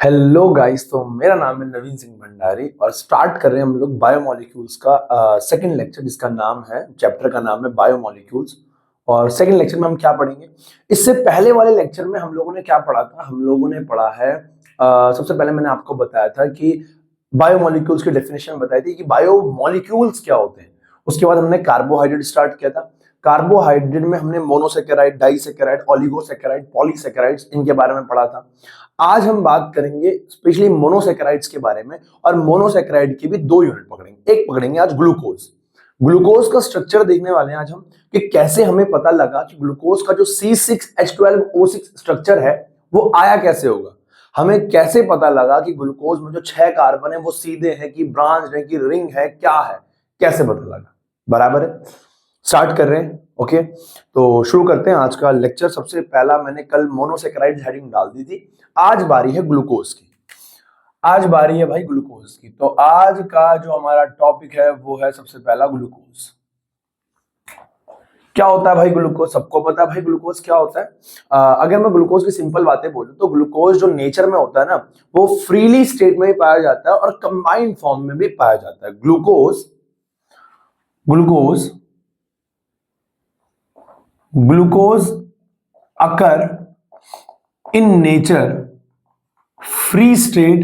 Hello guys. तो मेरा नाम है नवीन सिंह भंडारी और स्टार्ट कर रहे हैं हम लोग बायोमोलिक्यूल्स का सेकंड लेक्चर, जिसका नाम है, चैप्टर का नाम है बायोमोलिक्यूल्स। और सेकंड लेक्चर में हम क्या पढ़ेंगे? इससे पहले वाले लेक्चर में हम लोगों ने क्या पढ़ा था? हम लोगों ने पढ़ा है सबसे पहले मैंने आपको बताया था कि बायोमोलिक्यूल्स की डेफिनेशन बताई थी कि बायोमोलिक्यूल्स क्या होते हैं। उसके बाद हमने कार्बोहाइड्रेट स्टार्ट किया था। कार्बोहाइड्रेट में हमने मोनोसेकेराइड, डाइसेकेराइड, ओलिगोसेकेराइड, पॉलीसेकेराइड्स, इनके बारे में पढ़ा था। आज हम बात करेंगे स्पेशली मोनोसेकेराइड्स के बारे में, और मोनोसेकेराइड की भी दो यूनिट पकड़ेंगे। एक पकड़ेंगे आज ग्लूकोज। ग्लूकोज का स्ट्रक्चर देखने वाले हैं आज हम, कि कैसे हमें पता लगा कि ग्लूकोज का जो C6H12O6 स्ट्रक्चर है वो आया कैसे होगा। हमें कैसे पता लगा कि ग्लूकोज में जो 6 कार्बन है वो सीधे हैं कि ब्रांच है कि रिंग है, क्या है, कैसे पता लगा। बराबर है। स्टार्ट कर रहे हैं। ओके, तो शुरू करते हैं आज का लेक्चर। सबसे पहला मैंने कल मोनोसेकेराइड हेडिंग डाल दी थी, आज बारी है ग्लूकोज की। आज बारी है भाई ग्लूकोज की। तो आज का जो हमारा टॉपिक है वो है सबसे पहला ग्लूकोज। क्या होता है भाई ग्लूकोज? सबको पता है भाई ग्लूकोज क्या होता है। अगर मैं ग्लूकोज की सिंपल बातें बोलूं तो ग्लूकोज जो नेचर में होता है ना, वो फ्रीली स्टेट में भी पाया जाता है और कंबाइंड फॉर्म में भी पाया जाता है। Glucose glucose glucose occur in nature free state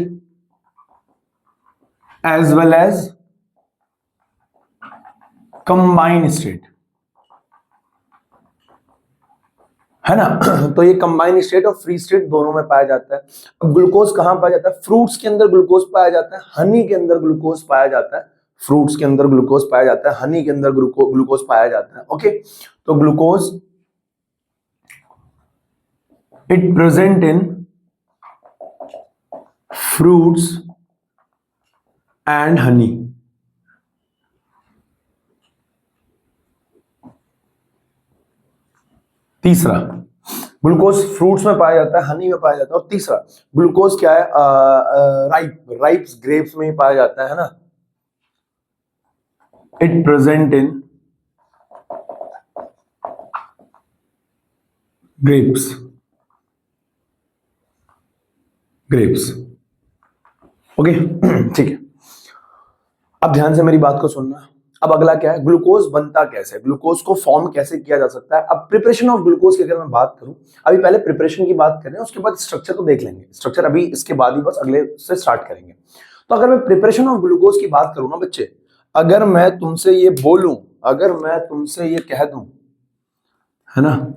as well as combined state, है ना। तो ये कंबाइंड स्टेट और फ्री स्टेट दोनों में पाया जाता है। अब ग्लूकोज कहां पाया जाता है? फ्रूट्स के अंदर ग्लूकोज पाया जाता है, हनी के अंदर ग्लूकोज पाया जाता है। फ्रूट्स के अंदर ग्लूकोज पाया जाता है, हनी के अंदर ग्लूकोज पाया जाता है। ओके, तो glucose it present in fruits and honey. तीसरा, ग्लूकोज फ्रूट्स में पाया जाता है, हनी में पाया जाता है। और तीसरा, ग्लूकोज क्या है? राइप्स, ग्रेप्स में ही पाया जाता है ना। It present in grapes. Grapes. Okay, ठीक है। अब ध्यान से मेरी बात को सुनना। अब अगला क्या है? ग्लूकोज बनता कैसे, ग्लूकोज को फॉर्म कैसे किया जा सकता है। अब प्रिपरेशन ऑफ ग्लूकोज की अगर मैं बात करूं, अभी पहले प्रिपरेशन की बात करें, उसके बाद स्ट्रक्चर तो देख लेंगे। स्ट्रक्चर अभी इसके बाद ही बस अगले से स्टार्ट करेंगे। तो अगर मैं प्रिपरेशन ऑफ ग्लूकोज की बात करूं ना बच्चे, अगर मैं तुमसे ये बोलूं, अगर मैं तुमसे ये कह दूं, है ना,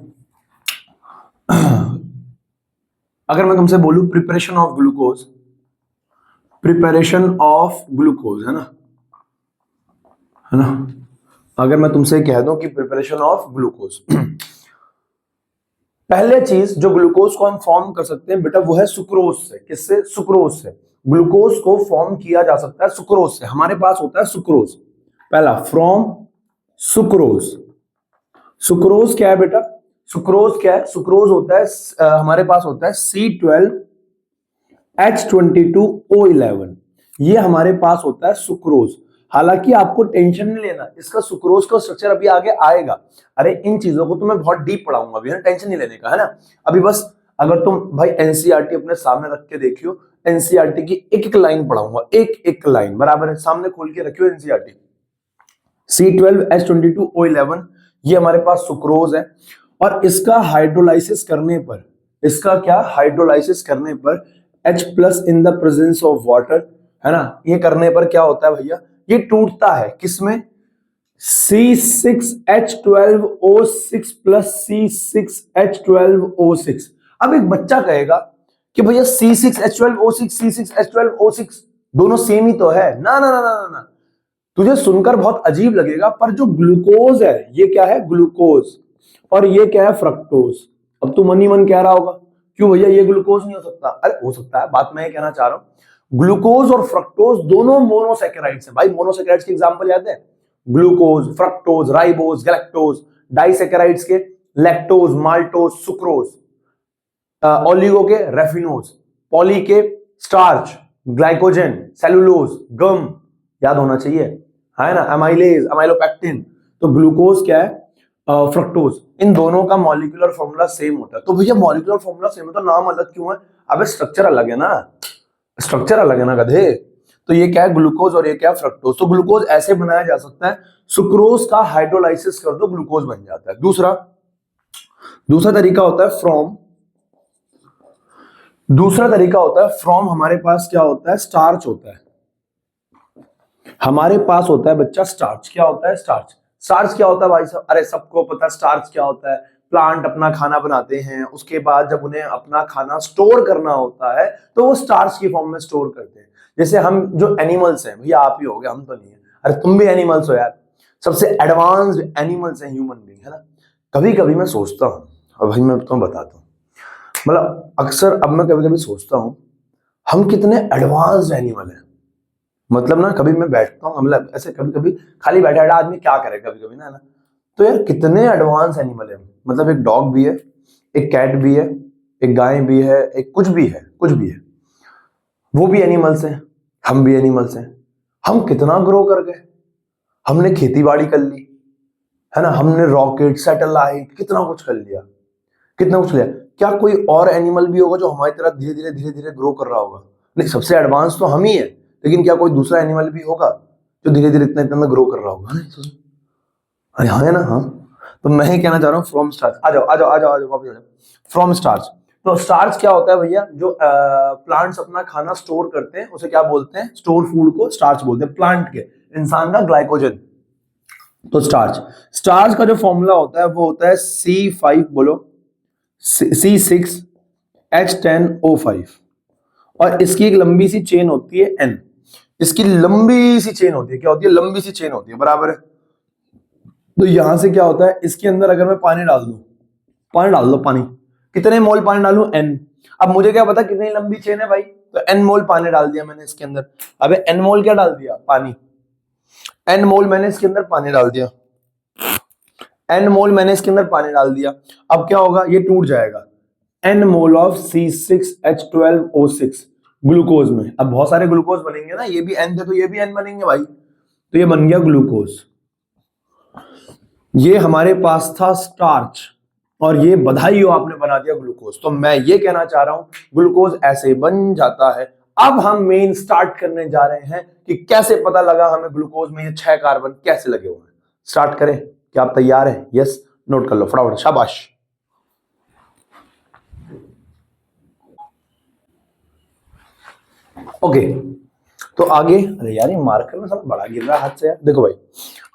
अगर मैं तुमसे बोलूं preparation of glucose, preparation of glucose, है ना, अगर मैं तुमसे कह दूं कि प्रिपरेशन ऑफ ग्लूकोज, पहले चीज जो ग्लूकोज को हम फॉर्म कर सकते हैं बेटा, वो है सुक्रोज से। किससे? सुक्रोज से। ग्लूकोज को फॉर्म किया जा सकता है सुक्रोज से। हमारे पास होता है सुक्रोज। पहला, फ्रॉम सुक्रोज। सुक्रोज क्या है बेटा? सुक्रोज क्या है? सुक्रोज होता है हमारे पास होता है C12H22O11। ये हमारे पास होता है सुक्रोज। हालांकि आपको टेंशन नहीं लेना, इसका सुक्रोज का स्ट्रक्चर अभी आगे आएगा। अरे इन चीजों को तो मैं बहुत डीप पढ़ाऊंगा अभी, है ना, टेंशन नहीं लेने का, है ना। अभी बस अगर तुम भाई एनसीईआरटी अपने सामने रख के देखियो, एनसीईआरटी की एक एक लाइन पढ़ाऊंगा, एक एक लाइन, बराबर है। सामने खोल के रखियो एनसीईआरटी। C12H22O11 ये हमारे पास सुक्रोज है, और इसका हाइड्रोलाइसिस करने पर, इसका क्या, हाइड्रोलाइसिस करने पर H plus in the presence of water, है ना, ये करने पर क्या होता है भैया? ये टूटता है किसमें? C6H12O6 plus C6H12O6। अब एक बच्चा कहेगा कि भैया C6H12O6 C6H12O6 दोनों सेम ही तो है ना। ना ना ना ना, ना। तुझे सुनकर बहुत अजीब लगेगा, पर जो ग्लूकोज है ये क्या है? ग्लूकोज। और ये क्या है? फ्रक्टोज। अब तू मन ही मन कह रहा होगा, क्यों भैया ये ग्लूकोज नहीं हो सकता? अरे हो सकता है, बात मैं ये कहना चाह रहा हूं, ग्लूकोज और फ्रक्टोज दोनों मोनोसेकेराइड्स हैं भाई। मोनोसेकेराइड्स के एग्जांपल याद है? Glucose, fructose, ribose, galactose. Disaccharides के लैक्टोज, माल्टोज, सुक्रोज। ओलिगो के रेफिनोज, पॉली के स्टार्च, ग्लाइकोजन, सेलुलोज, गम, याद होना चाहिए, है ना, अमाइलेज, अमाइलोपेक्टिन। तो ग्लूकोज क्या है? फ्रक्टोज, इन दोनों का मॉलिक्यूलर फॉर्मूला सेम होता है। तो भैया मॉलिक्यूलर फॉर्मूला सेम है तो नाम अलग क्यों है? अबे स्ट्रक्चर अलग है ना, स्ट्रक्चर अलग है ना गधे। तो ये क्या है, ग्लूकोज और ये क्या है, फ्रक्टोज। तो ग्लूकोज ऐसे बनाया जा सकता है, सुक्रोज का हाइड्रोलाइसिस कर दो ग्लूकोज बन जाता है। दूसरा तरीका होता है फ्रॉम हमारे पास क्या होता है, स्टार्च होता है। हमारे पास होता है बच्चा स्टार्च। क्या होता है स्टार्च? स्टार्च क्या होता है भाई साहब? अरे सबको पता स्टार्च क्या होता है। प्लांट अपना खाना बनाते हैं, उसके बाद जब उन्हें अपना खाना स्टोर करना होता है तो वो स्टार्च की फॉर्म में स्टोर करते हैं। जैसे हम जो एनिमल्स हैं, भैया आप ही हो गए, हम तो नहीं है, अरे तुम भी एनिमल्स हो यार, सबसे एडवांस्ड एनिमल्स हैं ह्यूमन बीइंग, है ना। कभी कभी मैं सोचता हूँ, और भाई मैं तुम्हें बताता हूँ, मतलब अक्सर अब मैं कभी कभी सोचता हूँ हम कितने एडवांस्ड एनिमल हैं। मतलब ना कभी मैं बैठता हूँ, मतलब ऐसे कभी कभी खाली बैठा बैठा आदमी क्या करे कभी कभी ना, तो यार कितने एडवांस एनिमल है। मतलब एक डॉग भी है, एक कैट भी है, एक गाय भी है, एक कुछ भी है, वो भी एनिमल्स हैं, हम भी एनिमल्स हैं। हम कितना ग्रो कर गए, हमने खेती बाड़ी कर ली, है ना, हमने रॉकेट सैटेलाइट कितना कुछ कर लिया, कितना कुछ लिया। क्या कोई और एनिमल भी होगा जो हमारी तरह धीरे धीरे ग्रो कर रहा होगा? नहीं, सबसे एडवांस तो हम ही है, लेकिन क्या कोई दूसरा एनिमल भी होगा जो धीरे धीरे इतना इतना ग्रो कर रहा होगा? नहीं, अरे हाँ है ना, हाँ। तो मैं ही कहना चाह रहा हूँ फ्रॉम स्टार्च। आ जाओ आ जाओ आ जाओ आ जाओ वापस आ जाओ। फ्रॉम स्टार्च, तो स्टार्च क्या होता है भैया? जो प्लांट्स अपना खाना स्टोर करते हैं उसे क्या बोलते हैं? स्टोर फूड को स्टार्च बोलते हैं, प्लांट के, इंसान का ग्लाइकोजन। तो स्टार्च का जो फॉर्मूला होता है वो होता है C5, बोलो, C6H10O5, और इसकी एक लंबी सी चेन होती है N। इसकी लंबी सी चेन होती है, क्या होती है? लंबी सी चेन होती है, बराबर है। तो यहां से क्या होता है, इसके अंदर अगर मैं पानी डाल दूं, पानी डाल दो, पानी कितने मोल पानी डालूं? N। अब मुझे क्या पता कितनी लंबी चेन है भाई, तो N मोल पानी डाल दिया मैंने इसके अंदर। अबे N मोल क्या डाल दिया? पानी। N मोल मैंने इसके अंदर पानी डाल दिया, N मोल मैंने इसके अंदर पानी डाल दिया। अब क्या होगा, ये टूट जाएगा। N mole of C6H12O6 glucose में। अब बहुत सारे ग्लूकोज बनेंगे ना, ये भी N थे तो ये भी N बनेंगे भाई, तो ये बन गया ग्लूकोज। ये हमारे पास था स्टार्च, और ये बधाई हो आपने बना दिया ग्लूकोज। तो मैं ये कहना चाह रहा हूं ग्लूकोज ऐसे बन जाता है। अब हम मेन स्टार्ट करने जा रहे हैं कि कैसे पता लगा हमें ग्लूकोज में ये 6 कार्बन कैसे लगे हुए हैं। स्टार्ट करें? क्या आप तैयार हैं? यस, नोट कर लो फटाफट, शाबाश। ओके, तो आगे, अरे यार ये मार्कर में सब बड़ा गिर रहा है हाथ से यार। देखो भाई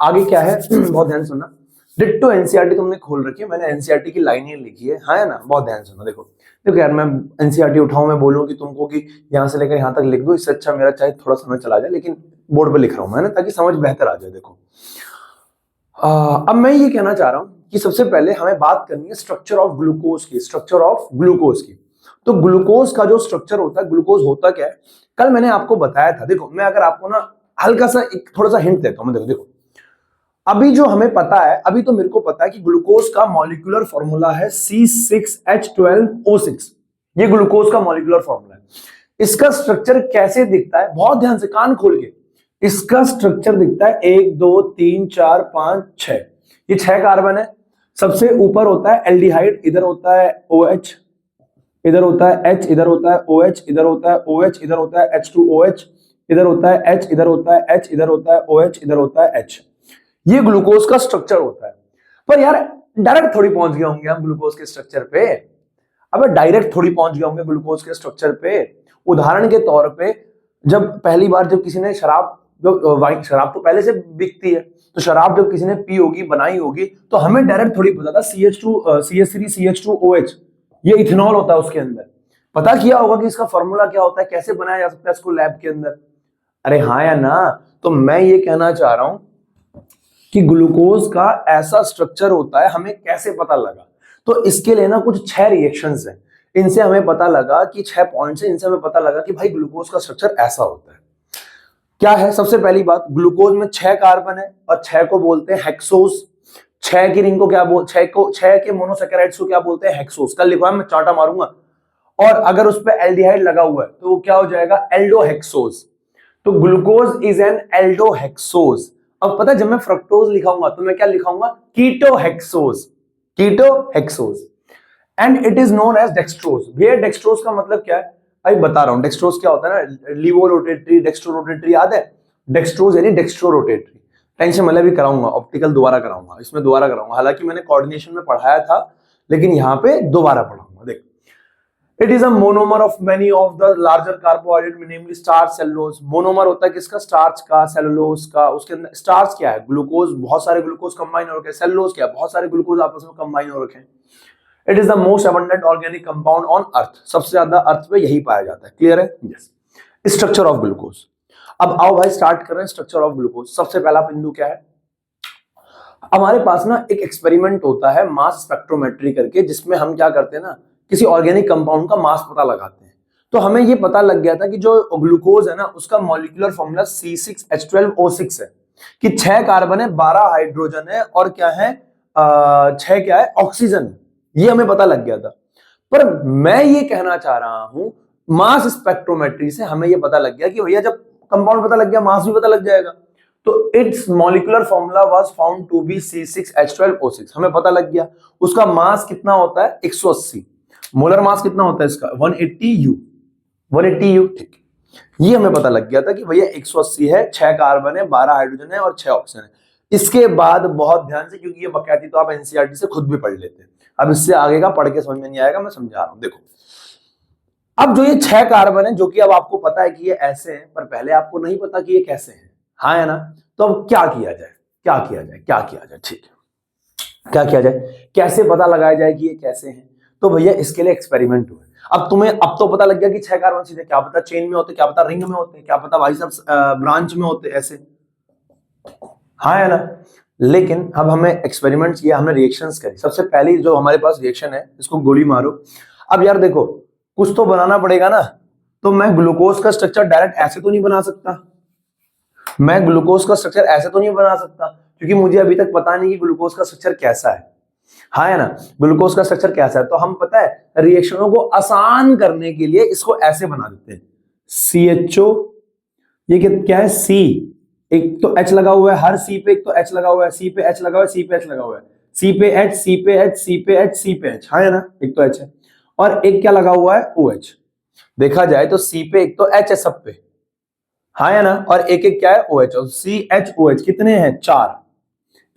आगे क्या है बहुत ध्यान सुनना। डिट्टो एनसीईआरटी तुमने खोल रखी है, मैंने एनसीईआरटी की लाइनें लिखी है, हाँ है ना, बहुत ध्यान सुनना। देखो देखो यार, मैं एनसीईआरटी उठाऊं, मैं बोलूं कि तुमको कि यहां से लेकर यहां तक लिख दो, इससे अच्छा मेरा चाहे थोड़ा समय चला जाए, लेकिन बोर्ड पे लिख रहा हूं मैं ना, ताकि समझ बेहतर आ जाए। देखो अब मैं ये कहना चाह रहा हूं कि सबसे पहले हमें बात करनी है स्ट्रक्चर ऑफ ग्लूकोज की, स्ट्रक्चर ऑफ ग्लूकोज की। तो ग्लूकोज का जो स्ट्रक्चर होता है, ग्लूकोज होता क्या है, कल मैंने आपको बताया था। देखो मैं अगर आपको ना हल्का सा एक थोड़ा सा हिंट देता हूं। देखो अभी जो हमें पता है, अभी तो मेरे को पता है कि ग्लूकोज का मॉलिक्यूलर फॉर्मूला है C6H12O6। ये ग्लूकोज का मॉलिक्यूलर फॉर्मूला है। इसका स्ट्रक्चर कैसे दिखता है, बहुत ध्यान से कान खोल के, इसका स्ट्रक्चर दिखता है 1 2 3 4 5 6, ये 6 कार्बन है। सबसे ऊपर होता है एल्डिहाइड, इधर होता है OH, इधर होता है H, इधर होता है OH, इधर होता है OH, इधर होता है H2OH, इधर होता है H, इधर होता है H, इधर होता है OH, इधर होता है H। ये ग्लूकोज का स्ट्रक्चर होता है। पर यार डायरेक्ट थोड़ी पहुंच गए होंगे हम ग्लूकोज के स्ट्रक्चर पे। अब डायरेक्ट थोड़ी पहुंच गए होंगे ग्लूकोज के स्ट्रक्चर पे। उदाहरण के तौर पे, जब पहली बार जब किसी ने शराब, जो वाइन शराब तो पहले से बिकती है, तो शराब जब किसी ने पी होगी, बनाई होगी, तो हमें डायरेक्ट थोड़ी पता था CH3CH2OH, ये इथेनॉल होता है उसके अंदर। पता किया होगा कि इसका फॉर्मूला क्या होता है, कैसे बनाया जा सकता है इसको लैब के अंदर। अरे हाँ या ना। तो मैं ये कहना चाह रहा हूं कि ग्लूकोज का ऐसा स्ट्रक्चर होता है, हमें कैसे पता लगा? तो इसके लिए ना कुछ 6 रिएक्शंस हैं, इनसे हमें पता लगा कि 6 पॉइंट्स हैं, इनसे हमें पता लगा कि भाई ग्लूकोज का स्ट्रक्चर ऐसा होता है। क्या है? सबसे पहली बात, ग्लूकोज में 6 कार्बन है और 6 को बोलते हैं हेक्सोज। 6 की रिंग को क्या बोल 6 के मोनोसैकेराइड्स को क्या बोलते हैं? हेक्सोज। कल लिखवा, मैं चाटा मारूंगा। और अगर उस पर एल्डिहाइड लगा हुआ है तो वो क्या हो जाएगा? एल्डोहेक्सोज। तो ग्लूकोज इज एन एल्डोहेक्सोज। अब पता है जब मैं फ्रक्टोज लिखाऊंगा तो मैं क्या लिखाऊंगा, ketohexose, ketohexose, and it is known as dextrose. भैया डेक्सट्रोज का मतलब क्या है, अभी बता रहा हूं। डेक्सट्रोज क्या होता है ना, लीवो रोटेटरी, डेक्स्ट्रो रोटेटरी, याद है? डेक्सट्रोज यानी डेक्स्ट्रो रोटेटरी। टेंशन मतलब भी कराऊंगा, ऑप्टिकल दोबारा कराऊंगा, इसमें दोबारा कराऊंगा, हालांकि मैंने कोऑर्डिनेशन में पढ़ाया था लेकिन यहाँ पे दोबारा पढ़ाऊंगा। देख, it is a monomer of many of the larger carbohydrate namely starch, cellulose. Monomer होता है किसका, स्टार्च का, सेलुलोज का। उसके अंदर स्टार्च क्या है, ग्लूकोज, बहुत सारे ग्लूकोज कंबाइन हो रखे हैं। सेलुलोज क्या है, बहुत सारे ग्लूकोज आपस में कंबाइन हो रखे हैं। It is the most abundant organic compound on earth, सबसे ज्यादा अर्थ पे यही पाया जाता है। क्लियर है? यस। Structure of glucose. अब आओ भाई स्टार्ट कर रहे हैं स्ट्रक्चर ऑफ ग्लूकोज। सबसे पहला बिंदु क्या है, हमारे पास ना एक एक्सपेरिमेंट होता है मास स्पेक्ट्रोमेट्री करके, जिसमें हम क्या करते हैं ना, किसी ऑर्गेनिक कंपाउंड का मास पता लगाते हैं। तो हमें ये पता लग गया था कि जो ग्लूकोज है ना उसका मॉलिक्यूलर फॉर्मूला C6H12O6 है, कि 6 कार्बन है, 12 हाइड्रोजन है और क्या है, 6 क्या है, ऑक्सीजन। ये हमें पता लग गया था। पर मैं ये कहना चाह रहा हूं, मास स्पेक्ट्रोमेट्री से हमें ये पता लग गया कि भैया जब कंपाउंड पता लग गया, मास भी पता लग जाएगा। तो it's molecular formula was found to be C6H12O6। हमें पता लग गया उसका मास कितना होता है, 180। मोलर मास कितना होता है इसका, 180U, 180U। ठीक, ये हमें पता लग गया था कि भैया 180 है, 6 कार्बन है, 12 हाइड्रोजन है और 6 ऑक्सीजन है। इसके बाद बहुत ध्यान से, क्योंकि ये बकायदी तो आप एनसीईआरटी से खुद भी पढ़ लेते हैं, अब इससे आगे का पढ़ के समझ में नहीं आएगा, मैं समझा रहा हूं। देखो, अब जो ये 6 कार्बन है, जो कि अब आपको पता है कि ये ऐसे हैं, पर पहले आपको नहीं पता कि ये कैसे हैं, हाँ है ना? तो अब क्या किया जाए, क्या किया जाए, क्या किया जाए? ठीक है, क्या किया जाए, कैसे पता लगाया जाए कि ये कैसे हैं? तो भैया इसके लिए एक्सपेरिमेंट हुए। अब तुम्हें अब तो पता लग गया कि 6 कार्बन सीधे, क्या पता चेन में होते, क्या पता रिंग में होते, क्या पता भाई साहब ब्रांच में होते, ऐसे, हाँ है ना? लेकिन अब हमें एक्सपेरिमेंट किया, हमने रिएक्शंस करी। सबसे पहली जो हमारे पास रिएक्शन है, इसको गोली मारो। अब यार देखो, कुछ तो बनाना पड़ेगा ना, तो मैं ग्लूकोज का स्ट्रक्चर डायरेक्ट ऐसे तो नहीं बना सकता, मैं ग्लूकोज का स्ट्रक्चर ऐसे तो नहीं बना सकता, क्योंकि मुझे अभी तक पता नहीं कि ग्लूकोज का स्ट्रक्चर कैसा है, हाँ है ना? ग्लूकोज का स्ट्रक्चर कैसा है, तो हम पता है रिएक्शनों को आसान करने के लिए इसको ऐसे बना देते हैं, CHO, ये क्या है, C, एक तो H लगा हुआ है, हर C पे एक तो H लगा हुआ है, C पे H लगा हुआ है, C पे H लगा हुआ है, C पे H, C पे H, C पे H, C पे H, हाँ है ना? एक तो H है और एक क्या लगा हुआ है, OH। देखा जाए तो C पे एक तो H है सब पे, हाँ है ना? और एक एक क्या है, OH, और CHOH कितने हैं, 4,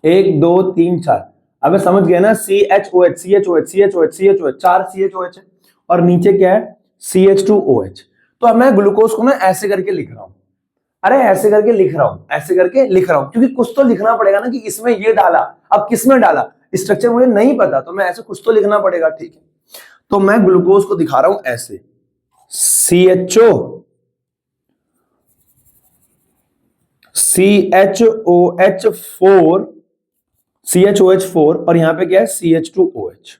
1 2 3 4। अब समझ गए ना, CHOH, CHOH, CHOH, CHOH, 4 CHOH है और नीचे क्या है, CH2OH। तो अब मैं ग्लूकोज को ना ऐसे करके लिख रहा हूं, अरे ऐसे करके लिख रहा हूं, ऐसे करके लिख रहा हूं, क्योंकि कुछ तो लिखना पड़ेगा ना कि इसमें ये डाला। अब किसमें डाला, स्ट्रक्चर मुझे नहीं पता, तो मैं ऐसे कुछ तो लिखना पड़ेगा, ठीक है? तो मैं ग्लूकोज को दिखा रहा हूं ऐसे, CHO, CHOH4, CHOH4 और यहां पे क्या है, CH2OH।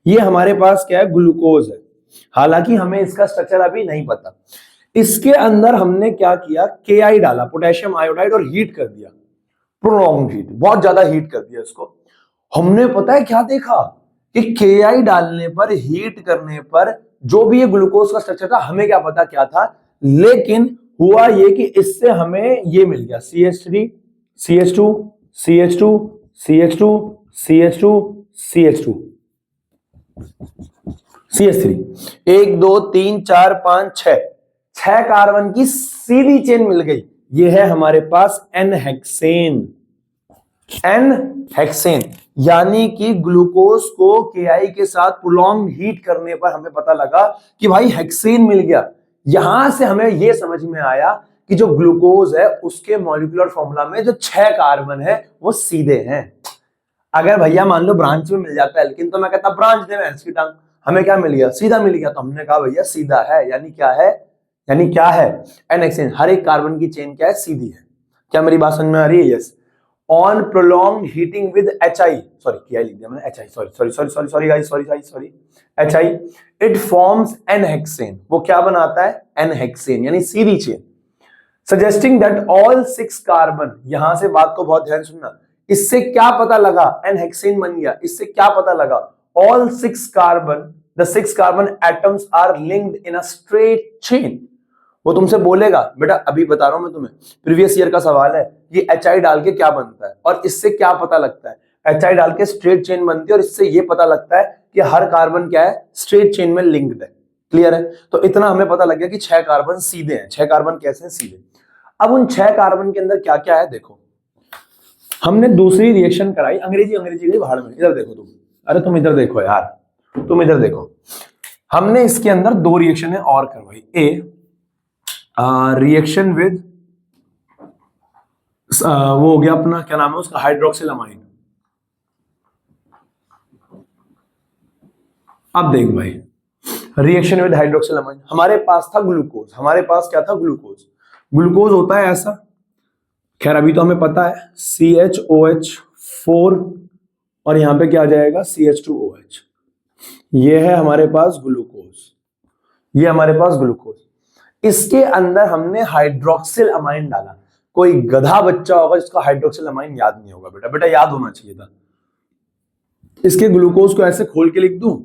ये हमारे पास क्या है, ग्लूकोज है। हालांकि हमें इसका स्ट्रक्चर अभी नहीं पता। इसके अंदर हमने क्या किया, Ki डाला, पोटेशियम आयोडाइड, और हीट कर दिया, प्रोलॉन्ग हीट, बहुत ज्यादा हीट कर दिया इसको। हमने पता है क्या देखा कि Ki डालने पर, हीट करने पर जो भी ये ग्लूकोज का स्ट्रक्चर था, हमें क्या पता क्या था, लेकिन हुआ ये कि इससे हमें ये मिल गया, CH3, CH2, CH2, CH2, CH2, CH2, CH3, 1 2 3 4 5 6 carbon की सीधी चेन मिल गई। ये है हमारे पास N हेक्सेन, N हेक्सेन, यानी कि ग्लूकोज को Ki के साथ प्रोलॉन्ग हीट करने पर हमें पता लगा कि भाई हेक्सेन मिल गया। यहां से हमें यह समझ में आया कि जो ग्लूकोज है उसके मॉलिक्यूलर फॉर्मूला में जो 6 कार्बन है वो सीधे हैं। अगर भैया मान लो ब्रांच में मिल जाता है, लेकिन तो मैं कहता ब्रांच दे भैंस की टांग, हमें क्या मिल गया, सीधा मिल गया। तो हमने कहा भैया सीधा है, यानी क्या है, यानी क्या है, एन एक्सेन, हर एक कार्बन की चेन क्या है, सीधी है। क्या मेरी बात समझ में आ रही है? Yes. On prolong heating with HI, sorry किया लिख दिया मैंने, HI, sorry guys, sorry, HI, it forms n hexane. वो क्या बनाता है, एन हेक्सेन, यानी सीधी chain. Suggesting that all 6 carbon, यहां से बात को बहुत ध्यान सुनना, इससे क्या पता लगा, एन हेक्सेन बन गया, इससे क्या पता लगा, all 6 carbon, the 6 carbon atoms are linked in a straight chain. वो तुमसे बोलेगा बेटा अभी बता रहा हूं मैं तुम्हें, प्रीवियस ईयर का सवाल है, ये HI डाल के क्या बनता है और इससे क्या पता लगता है। HI डाल के स्ट्रेट चेन बनती है और इससे ये पता लगता है कि हर कार्बन क्या है, स्ट्रेट चेन में लिंक्ड है। क्लियर है? तो इतना हमें पता लग गया कि 6 कार्बन सीधे हैं। 6 कार्बन कैसे हैं? सीधे। अब उन 6 कार्बन के अंदर क्या क्या है देखो। हमने दूसरी रिएक्शन कराई, अंग्रेजी गई भाड़ में। इधर देखो तुम, अरे तुम इधर देखो यार, तुम इधर देखो। हमने इसके अंदर 2 रिएक्शन और करवाई। रिएक्शन विद वो हो गया अपना, क्या नाम है उसका, हाइड्रोक्सिल अमाइन। अब देख भाई, रिएक्शन विद हाइड्रोक्सिल अमाइन, हमारे पास था ग्लूकोज। हमारे पास क्या था? ग्लूकोज। ग्लूकोज होता है ऐसा, खैर अभी तो हमें पता है, CHOH4 और यहां पे क्या आ जाएगा, CH2OH। ये है हमारे पास ग्लूकोज, ये हमारे पास ग्लूकोज। इसके अंदर हमने हाइड्रोक्सिल अमाइन डाला। कोई गधा बच्चा होगा जिसका हाइड्रोक्सिल अमाइन याद नहीं होगा बेटा, बेटा याद होना चाहिए था। इसके ग्लूकोज को ऐसे खोल के लिख दूं,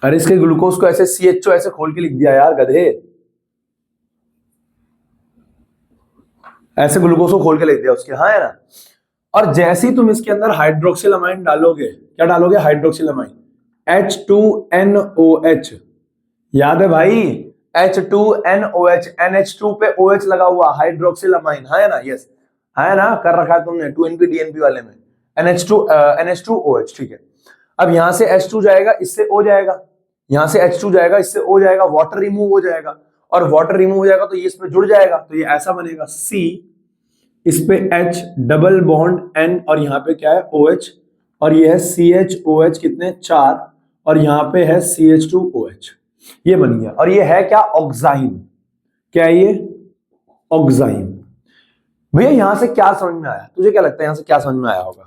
अरे इसके ग्लूकोज को ऐसे CHO ऐसे खोल के लिख दिया यार गधे, ऐसे ग्लूकोज को खोल के लिख दिया उसके, हाँ है ना। और जैसे ही तुम इसके अंदर हाइड्रोक्सिल अमाइन डालोगे, क्या डालोगे? Hydroxyl amine, H2NOH। याद है भाई, H2NOH, NH2 पे OH लगा हुआ, हाइड्रोक्सिल अमाइन, है ना? यस, है ना, कर रखा है तुमने 2NP DNP वाले में। NH2OH, ठीक है। अब यहां से H2 जाएगा, इससे O जाएगा, यहां से H2 जाएगा, इससे O जाएगा, वाटर रिमूव हो जाएगा, और वाटर रिमूव हो जाएगा तो ये इसमें जुड़ जाएगा, तो ये ऐसा बनेगा C, इस पे H, डबल बॉन्ड N, और यहाँ पे क्या है? OH, और ये है CHOH कितने? 4, और यहाँ पे है CH2OH। ये बन गया, और ये है क्या? ऑक्साइन। क्या है ये? ऑक्साइन। भैया यहां से क्या समझ में आया? तुझे क्या लगता है यहां से क्या समझ में आया होगा?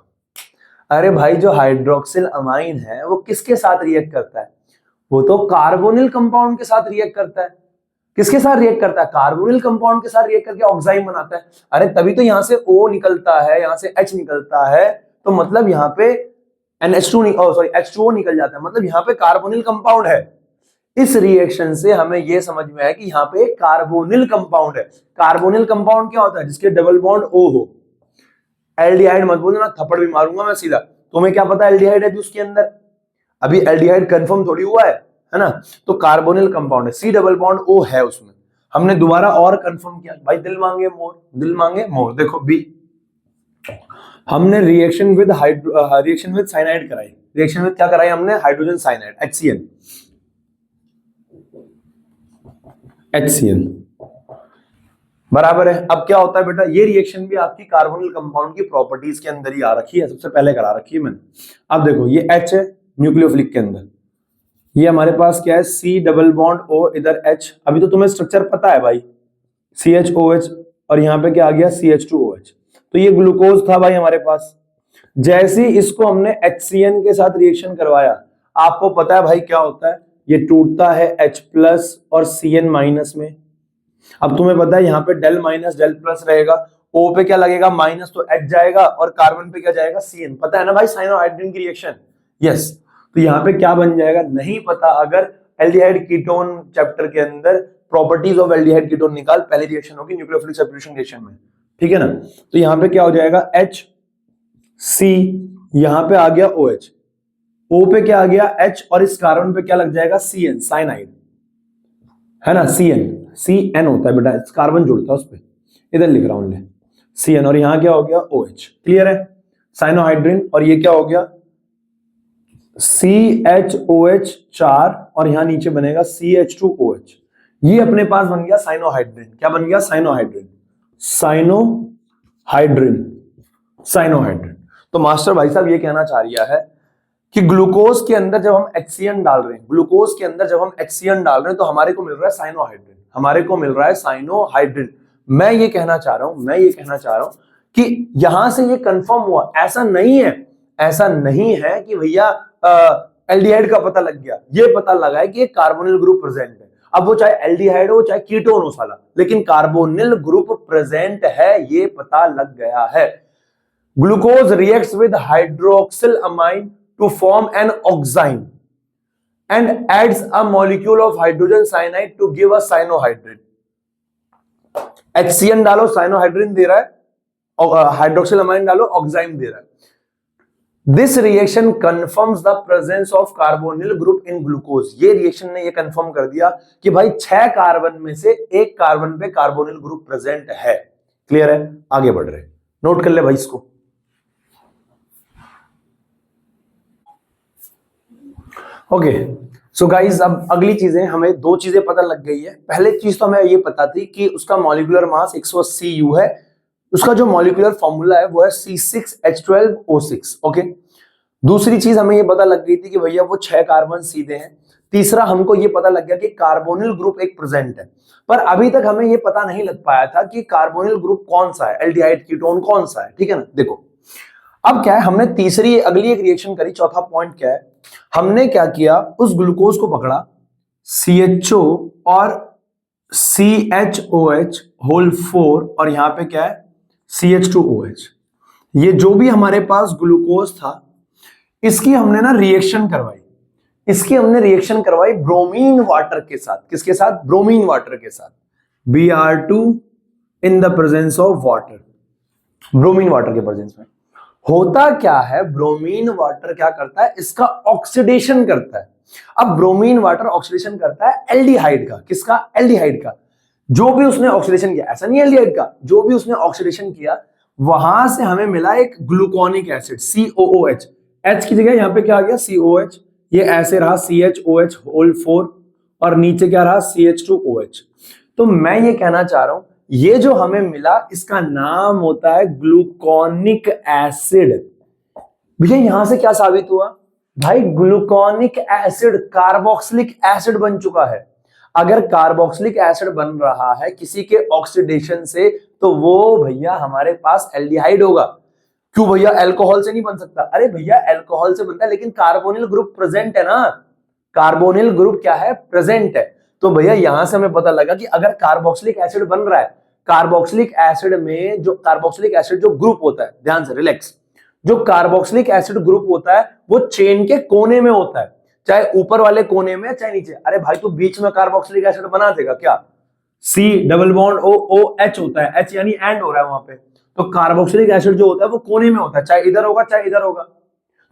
अरे भाई, जो हाइड्रोक्सिल अमाइन है वो किसके साथ रिएक्ट करता है? वो तो कार्बोनिल कंपाउंड के साथ रिएक्ट करता है। किसके साथ रिएक्ट करता है? कार्बोनिल कंपाउंड के साथ रिएक्ट करके ऑक्साइन बनाता है। अरे तभी तो यहां से O निकलता है, यहां से H निकलता है, तो मतलब यहां पे H2O निकल जाता है, मतलब यहां पे कार्बोनिल कंपाउंड है। इस रिएक्शन से हमें यह समझ में आया कि यहाँ पे कार्बोनिल कंपाउंड है। कार्बोनिल कंपाउंड क्या होता है? जिसके डबल बॉन्ड O हो। एल्डिहाइड मत बोलना, थप्पड़ भी मारूंगा मैं सीधा। तुम्हें क्या पता एल्डिहाइड है भी उसके अंदर? अभी एल्डिहाइड कंफर्म थोड़ी हुआ है ना? तो कार्बोनिल कंपाउंड है, C डबल बॉन्ड O है उसमें। हमने दोबारा और कंफर्म किया भाई, दिल मांगे मोर, दिल मांगे मोर। देखो B, हमने रिएक्शन विद साइनाइड कराई। रिएक्शन विद क्या कराई हमने? हाइड्रोजन साइनाइड, HCN बराबर है। अब क्या होता है बेटा, ये रिएक्शन भी आपकी कार्बोनिल कंपाउंड की प्रॉपर्टीज के अंदर ही आ रखी है, सबसे पहले करा रखी है मैंने। अब देखो ये H है न्यूक्लियोफिलिक के अंदर, ये हमारे पास क्या है? C डबल बॉन्ड O, इधर H। अभी तो तुम्हें स्ट्रक्चर पता है भाई, CHOH, और यहाँ पे क्या आ गया? CH2OH। तो ये ग्लूकोज था भाई हमारे पास। जैसे इसको हमने HCN के साथ रिएक्शन करवाया, आपको पता है भाई क्या होता है? ये टूटता है H+ और CN- में। अब तुम्हें पता है यहाँ पे डेल माइनस डेल प्लस रहेगा, O पे क्या लगेगा? माइनस, तो H जाएगा, और कार्बन पे क्या जाएगा? CN। पता है ना भाई साइनोहाइड्रिन की रिएक्शन? यस। तो यहाँ पे क्या बन जाएगा नहीं पता, अगर एल्डिहाइड कीटोन चैप्टर के अंदर प्रॉपर्टीज ऑफ एल्डिहाइड कीटोन निकाल, पहली रिएक्शन होगी न्यूक्लियोफिलिक सब्स्टिट्यूशन रिएक्शन में, ठीक है ना? तो यहाँ पे क्या हो जाएगा? H C, यहाँ पे आ गया OH, O पे क्या आ गया? H, और इस कार्बन पे क्या लग जाएगा? CN, साइनाइड, है ना? CN होता है बेटा, कार्बन जुड़ता है उस पे, इधर लिख रहा हूं CN, और यहां क्या हो गया? OH। क्लियर है? साइनोहाइड्रिन, और ये क्या हो गया? CHOH 4, और यहां नीचे बनेगा CH2OH। ये अपने पास बन गया साइनोहाइड्रिन। क्या बन गया? Cyanohydrin, cyanohydrin. तो मास्टर भाई साहब ये कहना चाह रहा है कि ग्लूकोज के अंदर जब हम HCN डाल रहे हैं, ग्लूकोज के अंदर जब हम HCN डाल रहे हैं, तो हमारे को मिल रहा है साइनोहाइड्रिन, हमारे को मिल रहा है साइनोहाइड्रिन। मैं ये कहना चाह रहा हूं कि यहां से ये कंफर्म हुआ, ऐसा नहीं है कि भैया एल्डिहाइड का पता लग गया। ये पता लगा है कि एक कार्बोनिल ग्रुप प्रेजेंट है। अब वो चाहे एल्डिहाइड हो चाहे कीटोन हो साला, लेकिन कार्बोनिल ग्रुप प्रेजेंट है, ये पता लग गया है। Glucose reacts with hydroxyl amine to form an oxime and adds a molecule of hydrogen cyanide to give a cyanohydrate. HCN डालो साइनोहाइड्रिन दे रहा है, हाइड्रोक्सिल अमाइन डालो ऑक्साइन दे रहा है। This reaction confirms the presence of carbonyl group in glucose. ये reaction ने ये कंफर्म कर दिया कि भाई 6 कार्बन में से एक कार्बन पे कार्बोनिल ग्रुप प्रेजेंट है। क्लियर है? आगे बढ़ रहे, नोट कर ले भाई इसको। ओके सो गाइज, अब अगली चीजें, हमें 2 चीजें पता लग गई है। पहले चीज तो हमें ये पता थी कि उसका मॉलिक्यूलर मास 180 U है, उसका जो मॉलिक्यूलर फॉर्मूला है वो है C6H12O6। ओके, दूसरी चीज हमें ये पता लग गई थी कि भैया वो 6 कार्बन सीधे हैं। तीसरा हमको ये पता लग गया कि कार्बोनिल ग्रुप एक प्रेजेंट है, पर अभी तक हमें ये पता नहीं लग पाया था कि कार्बोनिल ग्रुप कौन सा है, एल्डिहाइड कीटोन कौन सा है। ठीक है ना? देखो अब क्या है, हमने तीसरी अगली एक रिएक्शन करी। चौथा पॉइंट क्या है, हमने क्या किया, उस ग्लूकोज को पकड़ा, CHO और CHOH होल 4 और यहां पे क्या है CH2OH। ये जो भी हमारे पास ग्लूकोज था इसकी हमने ना रिएक्शन करवाई, इसकी हमने रिएक्शन करवाई ब्रोमीन वाटर के साथ। किसके साथ? ब्रोमीन वाटर के साथ। Br2 in the presence of water, bromine water के प्रेजेंस में। होता क्या है, ब्रोमीन वाटर क्या करता है, इसका ऑक्सीडेशन करता है। अब ब्रोमीन वाटर ऑक्सीडेशन करता है एल्डिहाइड का। किसका? एल्डिहाइड का। जो भी उसने ऑक्सीडेशन किया, ऐसा नहीं एल्डिहाइड का, जो भी उसने ऑक्सीडेशन किया वहां से हमें मिला एक ग्लूकोनिक एसिड COOH। H की जगह यहां पे क्या आ गया COH, ये ऐसे रहा CHOH होल 4 और नीचे क्या रहा CH2OH। तो मैं ये कहना चाह रहा हूं, ये जो हमें मिला इसका नाम होता है ग्लूकोनिक एसिड। भैया यहां से क्या साबित हुआ भाई, ग्लूकोनिक एसिड कार्बोक्सिलिक एसिड बन चुका है। अगर कार्बोक्सिलिक एसिड बन रहा है किसी के ऑक्सीडेशन से तो वो भैया हमारे पास एल्डिहाइड होगा। क्यों भैया, अल्कोहल से नहीं बन सकता? अरे भैया अल्कोहल से बनता है लेकिन कार्बोनिल ग्रुप प्रेजेंट है ना, कार्बोनिल ग्रुप क्या है, प्रेजेंट है। तो भैया यहां से हमें पता लगा कि अगर कार्बोक्सिलिक एसिड बन रहा है, कार्बोक्सिलिक एसिड में जो कार्बोक्सिलिक एसिड जो ग्रुप होता है, ध्यान से रिलैक्स, जो कार्बोक्सिलिक एसिड ग्रुप होता है वो चेन के कोने में होता है, चाहे ऊपर वाले कोने में चाहे नीचे। अरे भाई तू बीच में कार्बोक्सिलिक एसिड बना देगा क्या? C डबल बॉन्ड OH होता है, H यानी एंड हो रहा है वहां पे। तो कार्बोक्सिलिक एसिड जो होता है वो कोने में होता है, चाहे इधर होगा चाहे इधर होगा।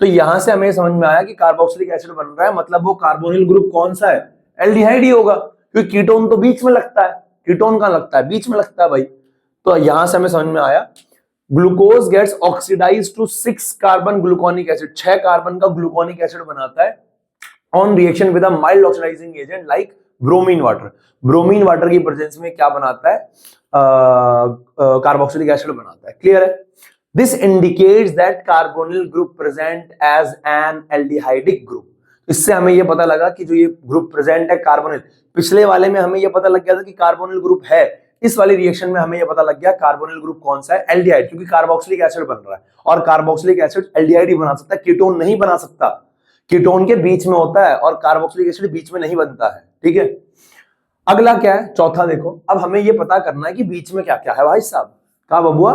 तो यहां से हमें समझ में आया कि कार्बोक्सिलिक एसिड बन रहा है, मतलब वो कार्बोनिल ग्रुप कौन सा है, एल्डिहाइड ही होगा, क्योंकि कीटोन तो बीच में लगता है। कीटोन कहां लगता है? बीच में लगता है भाई। तो यहां से हमें समझ में आया glucose gets oxidised to 6 carbon gluconic acid, 6 carbon का ग्लूकोनिक एसिड बनाता है on reaction with a mild oxidising agent like bromine water. Bromine water की प्रेजेंस में क्या बनाता है, कार्बोक्सिलिक एसिड बनाता है। क्लियर है? This indicates that carbonyl group present as an aldehydic group. इससे हमें यह पता लगा कि जो ये ग्रुप प्रेजेंट है कार्बोनिल, पिछले वाले में हमें यह पता लग गया था कि कार्बोनिल ग्रुप है, इस वाली रिएक्शन में हमें यह पता लग गया कार्बोनिल ग्रुप कौन सा है, एल्डिहाइड, क्योंकि कार्बोक्सिलिक एसिड बन रहा है और कार्बोक्सिलिक एसिड एल्डिहाइड ही बना सकता है, कीटोन नहीं बना सकता। कीटोन के बीच में होता है और कार्बोक्सिलिक एसिड बीच में नहीं बनता है। ठीक है, अगला क्या है, चौथा देखो। अब हमें यह पता करना है कि बीच में क्या क्या है भाई साहब, कहा बबुआ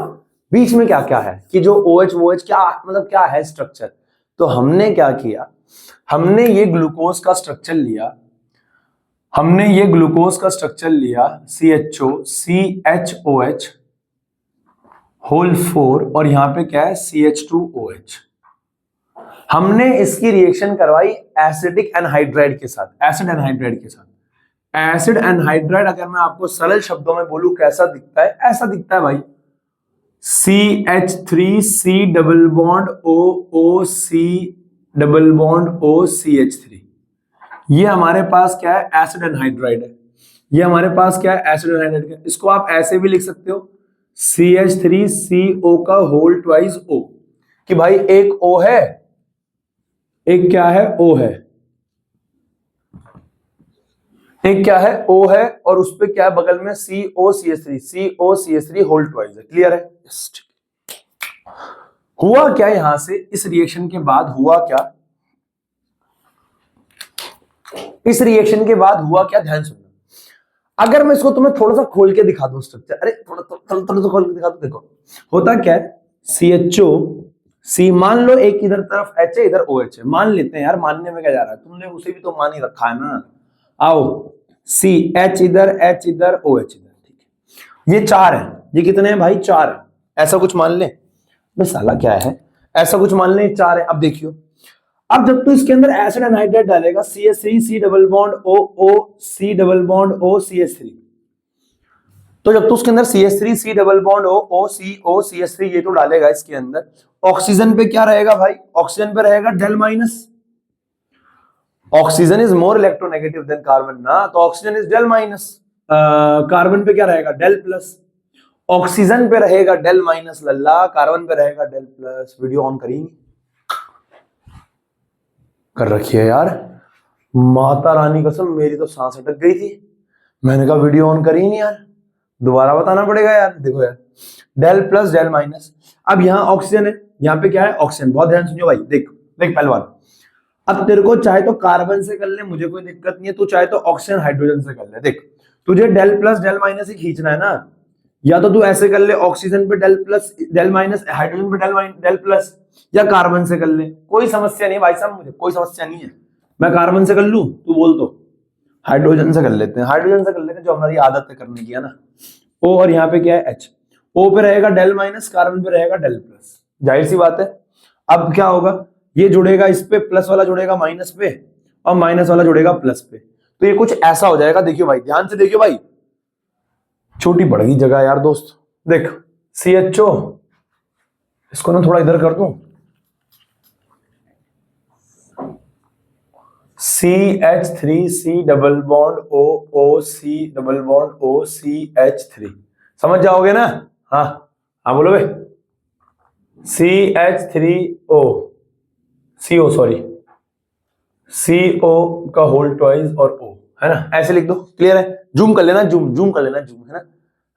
बीच में क्या क्या है, कि जो OH OH क्या मतलब क्या है स्ट्रक्चर। तो हमने क्या किया, हमने ये ग्लूकोज का स्ट्रक्चर लिया, हमने ये ग्लूकोज का स्ट्रक्चर लिया CHO CHOH होल 4 और यहां पे क्या है CH2OH। हमने इसकी रिएक्शन करवाई एसिडिक एनहाइड्राइड के साथ, एसिड एनहाइड्राइड के साथ। एसिड एनहाइड्राइड अगर मैं आपको सरल शब्दों में बोलूं कैसा दिखता है, ऐसा दिखता है भाई, CH3C double bond OOC double bond OCH3। ये हमारे पास क्या है, एसिड एनहाइड्राइड है। ये हमारे पास क्या है, एसिड एनहाइड्राइड है। इसको आप ऐसे भी लिख सकते हो CH3CO का होल ट्वाइस O, कि भाई एक O है, एक क्या है O है, एक क्या है O है और उस पे क्या है बगल में COCH3 होल ट्वाइस है। क्लियर है? हुआ क्या यहां से, इस रिएक्शन के बाद हुआ क्या, इस रिएक्शन के बाद हुआ क्या, ध्यान सुनना। अगर मैं इसको तुम्हें थोड़ा सा खोल के दिखा दूं स्ट्रक्चर, अरे थोड़ा सा खोल के दिखा दूं, देखो होता क्या है, CHO सी, मान लो एक इधर तरफ H है, इधर OH है, मान लेते हैं यार, मानने में क्या जा रहा है, तुमने उसे भी तो मान ही रखा है ना। आओ, सी, H इधर, H इधर, OH इधर, ठीक है। ये 4 है, ये कितने हैं भाई, 4 है, ऐसा कुछ मान ले। बे साला क्या है, ऐसा कुछ मान ले 4 है। अब देखियो, अब जब तू इसके अंदर एसिड एनहाइड्राइड डालेगा, CH3 C double bond O C double bond O CH3, तो जब तू उसके अंदर CH3 C double bond O CH3 ये तो डालेगा इसके अंदर, ऑक्सीजन पे क्या रहेगा भाई, ऑक्सीजन पे रहेगा del minus. Oxygen is more electronegative than carbon ना, तो oxygen is del minus, carbon पे क्या रहेगा, डेल प्लस। ऑक्सीजन पे रहेगा डेल माइनस लल्ला, कार्बन पे रहेगा डेल प्लस। वीडियो ऑन करेंगे, कर रखी है यार, माता रानी कसम मेरी तो सांस अटक गई थी, मैंने कहा वीडियो ऑन करी नहीं यार, दोबारा बताना पड़ेगा यार। देखो यार, डेल प्लस डेल माइनस। अब यहाँ ऑक्सीजन है, यहाँ पे क्या है, ऑक्सीजन। बहुत ध्यान सुनियो भाई, देख देख पहलवान, अब तेरे को चाहे तो कार्बन से कर ले, मुझे कोई दिक्कत नहीं है, तू चाहे तो ऑक्सीजन हाइड्रोजन से कर ले। देख, तुझे डेल प्लस डेल माइनस ही खींचना है ना, या तो तू ऐसे कर ले, ऑक्सीजन पे del plus del minus, hydrogen पे डेल प्लस, या कार्बन से कर ले, कोई समस्या नहीं भाई साहब, मुझे कोई समस्या नहीं है। मैं कार्बन से कर लूं, तू बोल तो हाइड्रोजन से कर लेते हैं, हाइड्रोजन से कर लेते हैं, जो हमारी आदत है करने की है ना। ओ, और यहाँ पे क्या है, H, O पे रहेगा डेल माइनस, कार्बन पे रहेगा डेल प्लस, जाहिर सी बात है। अब क्या होगा, ये जुड़ेगा इस पे, प्लस वाला जुड़ेगा माइनस पे, और माइनस वाला जुड़ेगा प्लस पे, तो ये कुछ ऐसा हो जाएगा। देखियो भाई, ध्यान से देखियो भाई, छोटी पड़ गई जगह यार दोस्त। देख, CHO, इसको ना थोड़ा इधर कर दूं, CH3C double bond O C double bond O CH3, समझ जाओगे ना। हाँ हाँ बोलो भाई, CH3O CO, सॉरी CO का होल ट्वाइस और O, है ना, ऐसे लिख दो, क्लियर है। जूम कर लेना, जूम कर लेना, जूम,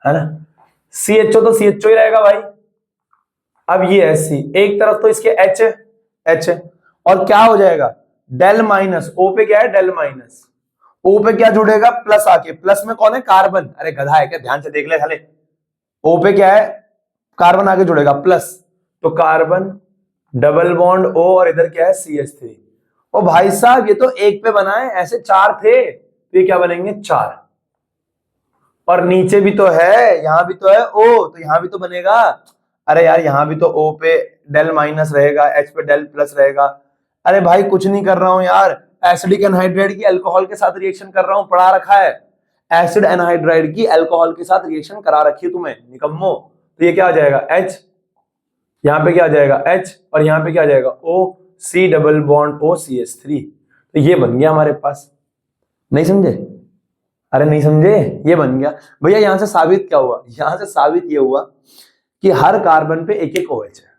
है ना। CHO तो CHO ही रहेगा भाई। अब ये है C, एक तरफ तो इसके H है, और क्या हो जाएगा, डेल माइनस, O पे क्या है, डेल माइनस, O पे क्या जुड़ेगा, प्लस आके, प्लस में कौन है, कार्बन। अरे गधा है क्या, ध्यान से देख ले साले, O पे क्या है, कार्बन आगे जुड़ेगा प्लस, तो कार्बन डबल बॉन्ड O, और इधर क्या है, CH3। ओ भाई साहब, ये तो एक पे बना है, ऐसे 4 थे, तो ये क्या बनेंगे, 4, और नीचे भी तो है, यहां भी तो है O, तो यहां भी तो बनेगा। अरे यार, यहां भी तो O पे डेल माइनस रहेगा, H पे डेल प्लस रहेगा। अरे भाई कुछ नहीं कर रहा हूं यार, एसिडिक एनहाइड्राइड की अल्कोहल के साथ रिएक्शन कर रहा हूं, पढ़ा रखा है, एसिड एनहाइड्राइड की अल्कोहल के साथ रिएक्शन करा रखी है तुम्हें, निकम्मो। तो ये क्या आ जाएगा, H, यहाँ पे क्या आ जाएगा, H, और यहाँ पे क्या आ जाएगा, O C double bond O CH3। तो ये बन गया हमारे पास, नहीं समझे, अरे नहीं समझे, ये बन गया भैया। यहां से साबित क्या हुआ, यहां से साबित ये हुआ कि हर कार्बन पे एक एक OH है,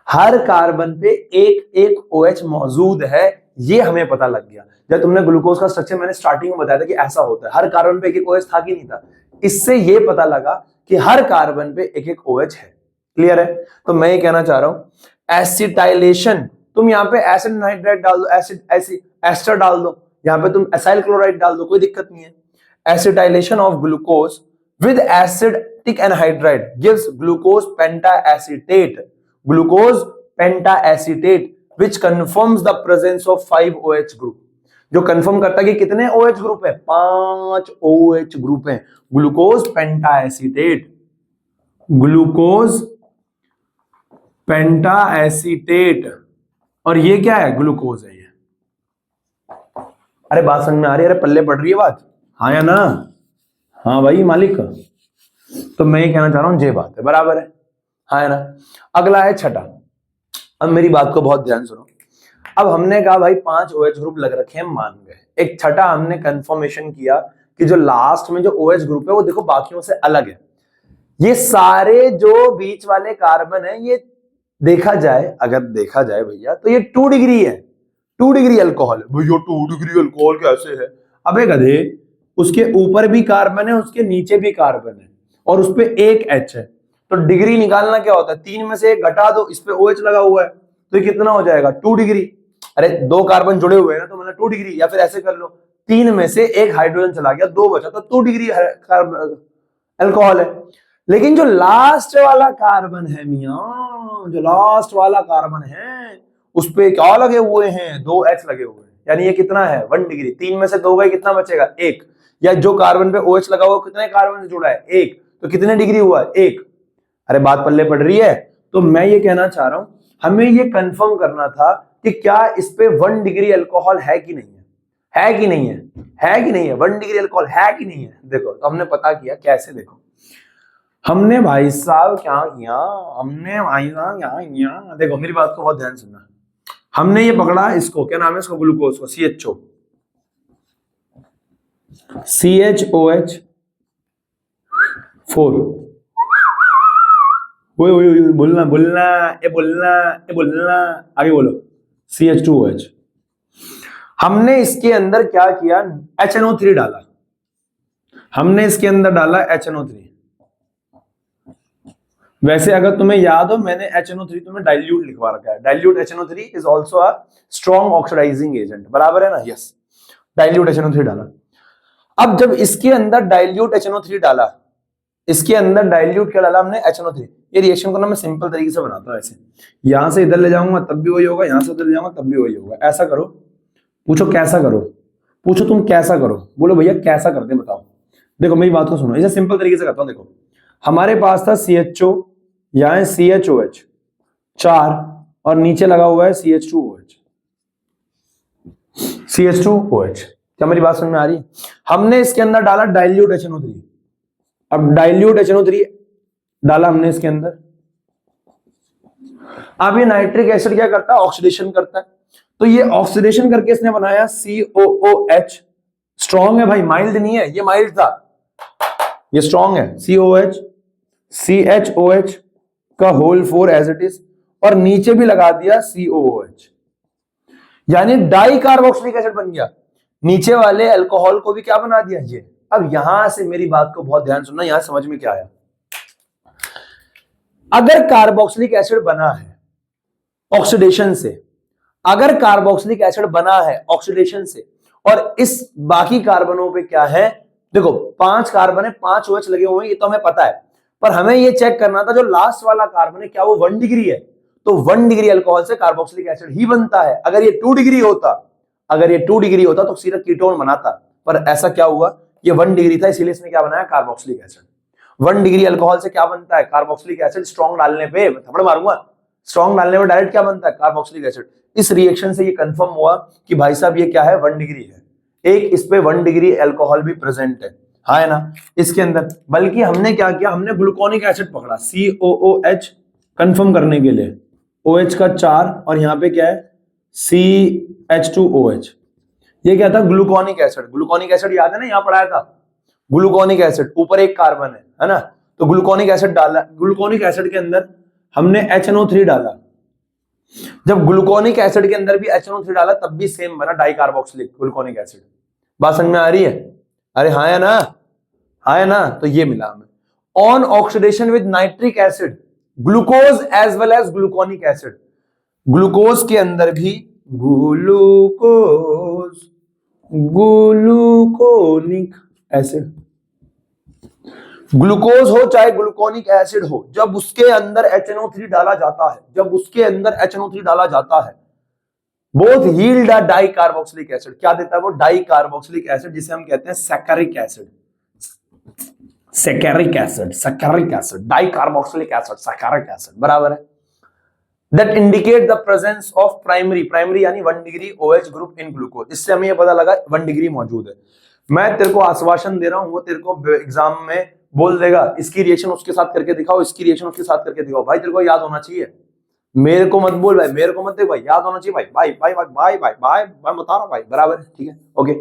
हर कार्बन पे एक एक OH मौजूद है, ये हमें पता लग गया। जब तुमने ग्लूकोज का स्ट्रक्चर मैंने स्टार्टिंग में बताया था कि ऐसा होता है, हर कार्बन पे एक एक OH था कि नहीं था, इससे ये पता लगा कि हर कार्बन पे एक एक OH है। क्लियर है। तो मैं ये कहना चाह रहा हूं एसिटाइलेशन, तुम यहाँ पे एसिड एनहाइड्राइड डाल दो, एसिड एस्टर डाल दो, यहाँ पे तुम एसाइल क्लोराइड डाल दो, कोई दिक्कत नहीं है। Acetylation of glucose with acidic anhydride gives glucose pentaacetate, glucose pentaacetate which confirms the presence of 5 OH group, जो कंफर्म करता है कि कितने OH ग्रुप है, 5 OH ग्रुप है। ग्लूकोज पेंटाएसिटेट, ग्लूकोज पेंटाएसिटेट, और ये क्या है, ग्लूकोज है ये। अरे बात समझ में आ रही है, अरे पल्ले पड़ रही है बात, हाँ या ना, हाँ भाई मालिक। तो मैं ये कहना चाह रहा हूं ये बात है, बराबर है, हाँ है ना। अगला है छठा, अब मेरी बात को बहुत ध्यान सुनो। अब हमने कहा भाई 5 OH ग्रुप लग रखे हैं, मान गए। एक छठा हमने कंफर्मेशन किया कि जो लास्ट में जो OH ग्रुप है वो देखो बाकियों से अलग है। ये सारे जो बीच वाले कार्बन है, ये देखा जाए, अगर देखा जाए भैया, तो ये 2 डिग्री है, 2 डिग्री अल्कोहल है। भैया 2 डिग्री अल्कोहल कैसे है? अबे गधे, उसके ऊपर भी कार्बन है, उसके नीचे भी कार्बन है, और उस पे एक H है। तो डिग्री निकालना क्या होता है, 3 में से 1 घटा दो, इस पे OH लगा हुआ है, तो ये कितना हो जाएगा, 2 डिग्री। अरे 2 कार्बन जुड़े हुए हैं ना, तो मतलब 2 डिग्री, या फिर ऐसे कर लो, 3 में से 1 हाइड्रोजन चला गया, 2 बचा, तो 2 डिग्री अल्कोहल है। लेकिन जो लास्ट वाला कार्बन है मियां, जो लास्ट वाला कार्बन है उस पे क्या लगे हुए हैं, 2H लगे हुए हैं, यानी ये कितना है 1 डिग्री। 3 में से 2 गए, कितना बचेगा 1। या जो कार्बन पे OH लगा हुआ कितने कार्बन से जुड़ा है 1, तो कितने डिग्री हुआ 1। अरे बात पल्ले पड़ रही है। तो मैं ये कहना चाह रहा हूं, हमें ये कंफर्म करना था कि क्या इस पे 1 डिग्री अल्कोहल है कि नहीं है कि नहीं है कि नहीं है, 1 डिग्री अल्कोहल है कि नहीं है। देखो तो हमने पता किया कैसे, देखो हमने भाई साहब क्या किया, हमने भाई साहब क्या, देखो मेरी बात को बहुत ध्यान सुनना। हमने ये पकड़ा इसको, क्या नाम है इसको, ग्लूकोज को, CHOH 4। बोलना बोलना बोलना आगे बोलो, CH2OH। हमने इसके अंदर क्या किया, HNO3 डाला, हमने इसके अंदर डाला HNO3। वैसे अगर तुम्हें याद हो, मैंने HNO3 तुम्हें डाइल्यूट लिखवा रखा है। Dilute HNO3 is also a strong oxidising agent, बराबर है ना, यस। डाइल्यूट HNO3 डाला। अब जब इसके अंदर डाइल्यूट HNO3 डाला, इसके अंदर डाइल्यूट क्या डाला हमने, HNO3। ये रिएक्शन को ना मैं सिंपल तरीके से बनाता हूं, ऐसे यहां से इधर ले जाऊंगा तब भी वही होगा, यहां से उधर ले जाऊंगा तब भी वही होगा। ऐसा करो, पूछो कैसा करो, पूछो तुम कैसा करो, बोलो भैया कैसा करते बताओ। देखो मेरी बात को सुनो, इसे सिंपल तरीके से करता हूं। देखो हमारे पास था CHO, यहां CHOH 4 और नीचे लगा हुआ है CH2OH। क्या मेरी बात समझ में आ रही है? हमने इसके अंदर डाला डाइल्यूट HNO3। अब डाइल्यूट HNO3 डाला हमने इसके अंदर। अब ये नाइट्रिक एसिड क्या करता है, ऑक्सीडेशन करता है। तो ये ऑक्सीडेशन करके इसने बनाया COOH। स्ट्रॉन्ग है भाई, माइल्ड नहीं है, ये माइल्ड था, ये स्ट्रॉन्ग है। COH CHOH का होल 4 एज इट इज, और नीचे भी लगा दिया COOH, यानी डाई कार्बोक्सिलिक एसिड बन गया। नीचे वाले अल्कोहल को भी क्या बना दिया ये। अब यहां से मेरी बात को बहुत ध्यान सुनना, यहां समझ में क्या आया। अगर कार्बोक्सिलिक एसिड बना है ऑक्सीडेशन से, अगर कार्बोक्सिलिक एसिड बना है ऑक्सीडेशन से, और इस बाकी कार्बनों पे क्या है, देखो 5 कार्बन है, 5 OH लगे हुए हैं, ये तो हमें पता है। पर हमें ये चेक करना था जो लास्ट वाला कार्बन है क्या वो 1 डिग्री है। तो 1 डिग्री अल्कोहल से कार्बोक्सिलिक एसिड ही बनता है। अगर ये 2 डिग्री होता, अगर ये 2 डिग्री होता तो सीधा कीटोन बनाता, पर ऐसा क्या हुआ, ये 1 डिग्री था, इसीलिए इसने क्या बनाया, कार्बोक्सिलिक एसिड। 1 डिग्री अल्कोहल से क्या बनता है, कार्बोक्सिलिक एसिड। स्ट्रॉन्ग डालने पे, थप्पड़ मारूंगा, स्ट्रॉन्ग डालने पे डायरेक्ट क्या बनता है, कार्बोक्सिलिक एसिड। इस रिएक्शन से ये कंफर्म हुआ कि भाई साहब ये क्या है, 1 डिग्री है। एक इस पे 1 डिग्री अल्कोहल भी प्रेजेंट है ना इसके अंदर। बल्कि हमने क्या किया, हमने ग्लूकोनिक एसिड पकड़ा, COOH कंफर्म करने के लिए, OH का 4 और यहाँ पे क्या है CH2OH। ये क्या था, ग्लूकोनिक एसिड। ग्लूकोनिक एसिड याद है ना, यहाँ पढ़ाया था, ग्लूकोनिक एसिड ऊपर एक कार्बन है ना, तो ग्लूकोनिक एसिड डाला। ग्लूकोनिक एसिड के अंदर हमने HNO3 डाला। जब ग्लूकोनिक एसिड के अंदर भी HNO3 डाला तब भी सेम बना, डाई कार्बोक्सिलिक ग्लूकोनिक एसिड। बात समझ में आ रही है? अरे हाँ है ना, हाँ है ना। तो ये मिला हमें on oxidation with nitric acid, glucose as well as gluconic acid. Glucose के अंदर भी ग्लूकोनिक एसिड, ग्लूकोज हो चाहे ग्लूकोनिक एसिड हो, जब उसके अंदर HNO3 डाला जाता है, जब उसके अंदर HNO3 डाला जाता है, बोथ यील्ड अ डाई कार्बोक्सिलिक एसिड। क्या देता है वो, डाई कार्बोक्सिलिक एसिड, जिसे हम कहते हैं saccharic acid. Saccharic acid, saccharic acid, di carboxylic acid, saccharic acid, बराबर है। That indicate the presence of primary यानी 1 degree OH group in glucose. इससे हमें ये पता लगा 1 डिग्री मौजूद है। मैं तेरे को आश्वासन दे रहा हूं, वो तेरे को एग्जाम में बोल देगा इसकी रिएक्शन उसके साथ करके दिखाओ, इसकी रिएक्शन उसके साथ करके दिखाओ। भाई तेरे को याद होना चाहिए, मेरे को मत बोल भाई, मेरे को मत देख भाई, याद होना चाहिए भाई। भाई भाई भाई भाई भाई भाई मैं बता रहा हूं भाई, बराबर है, ठीक है, ओके।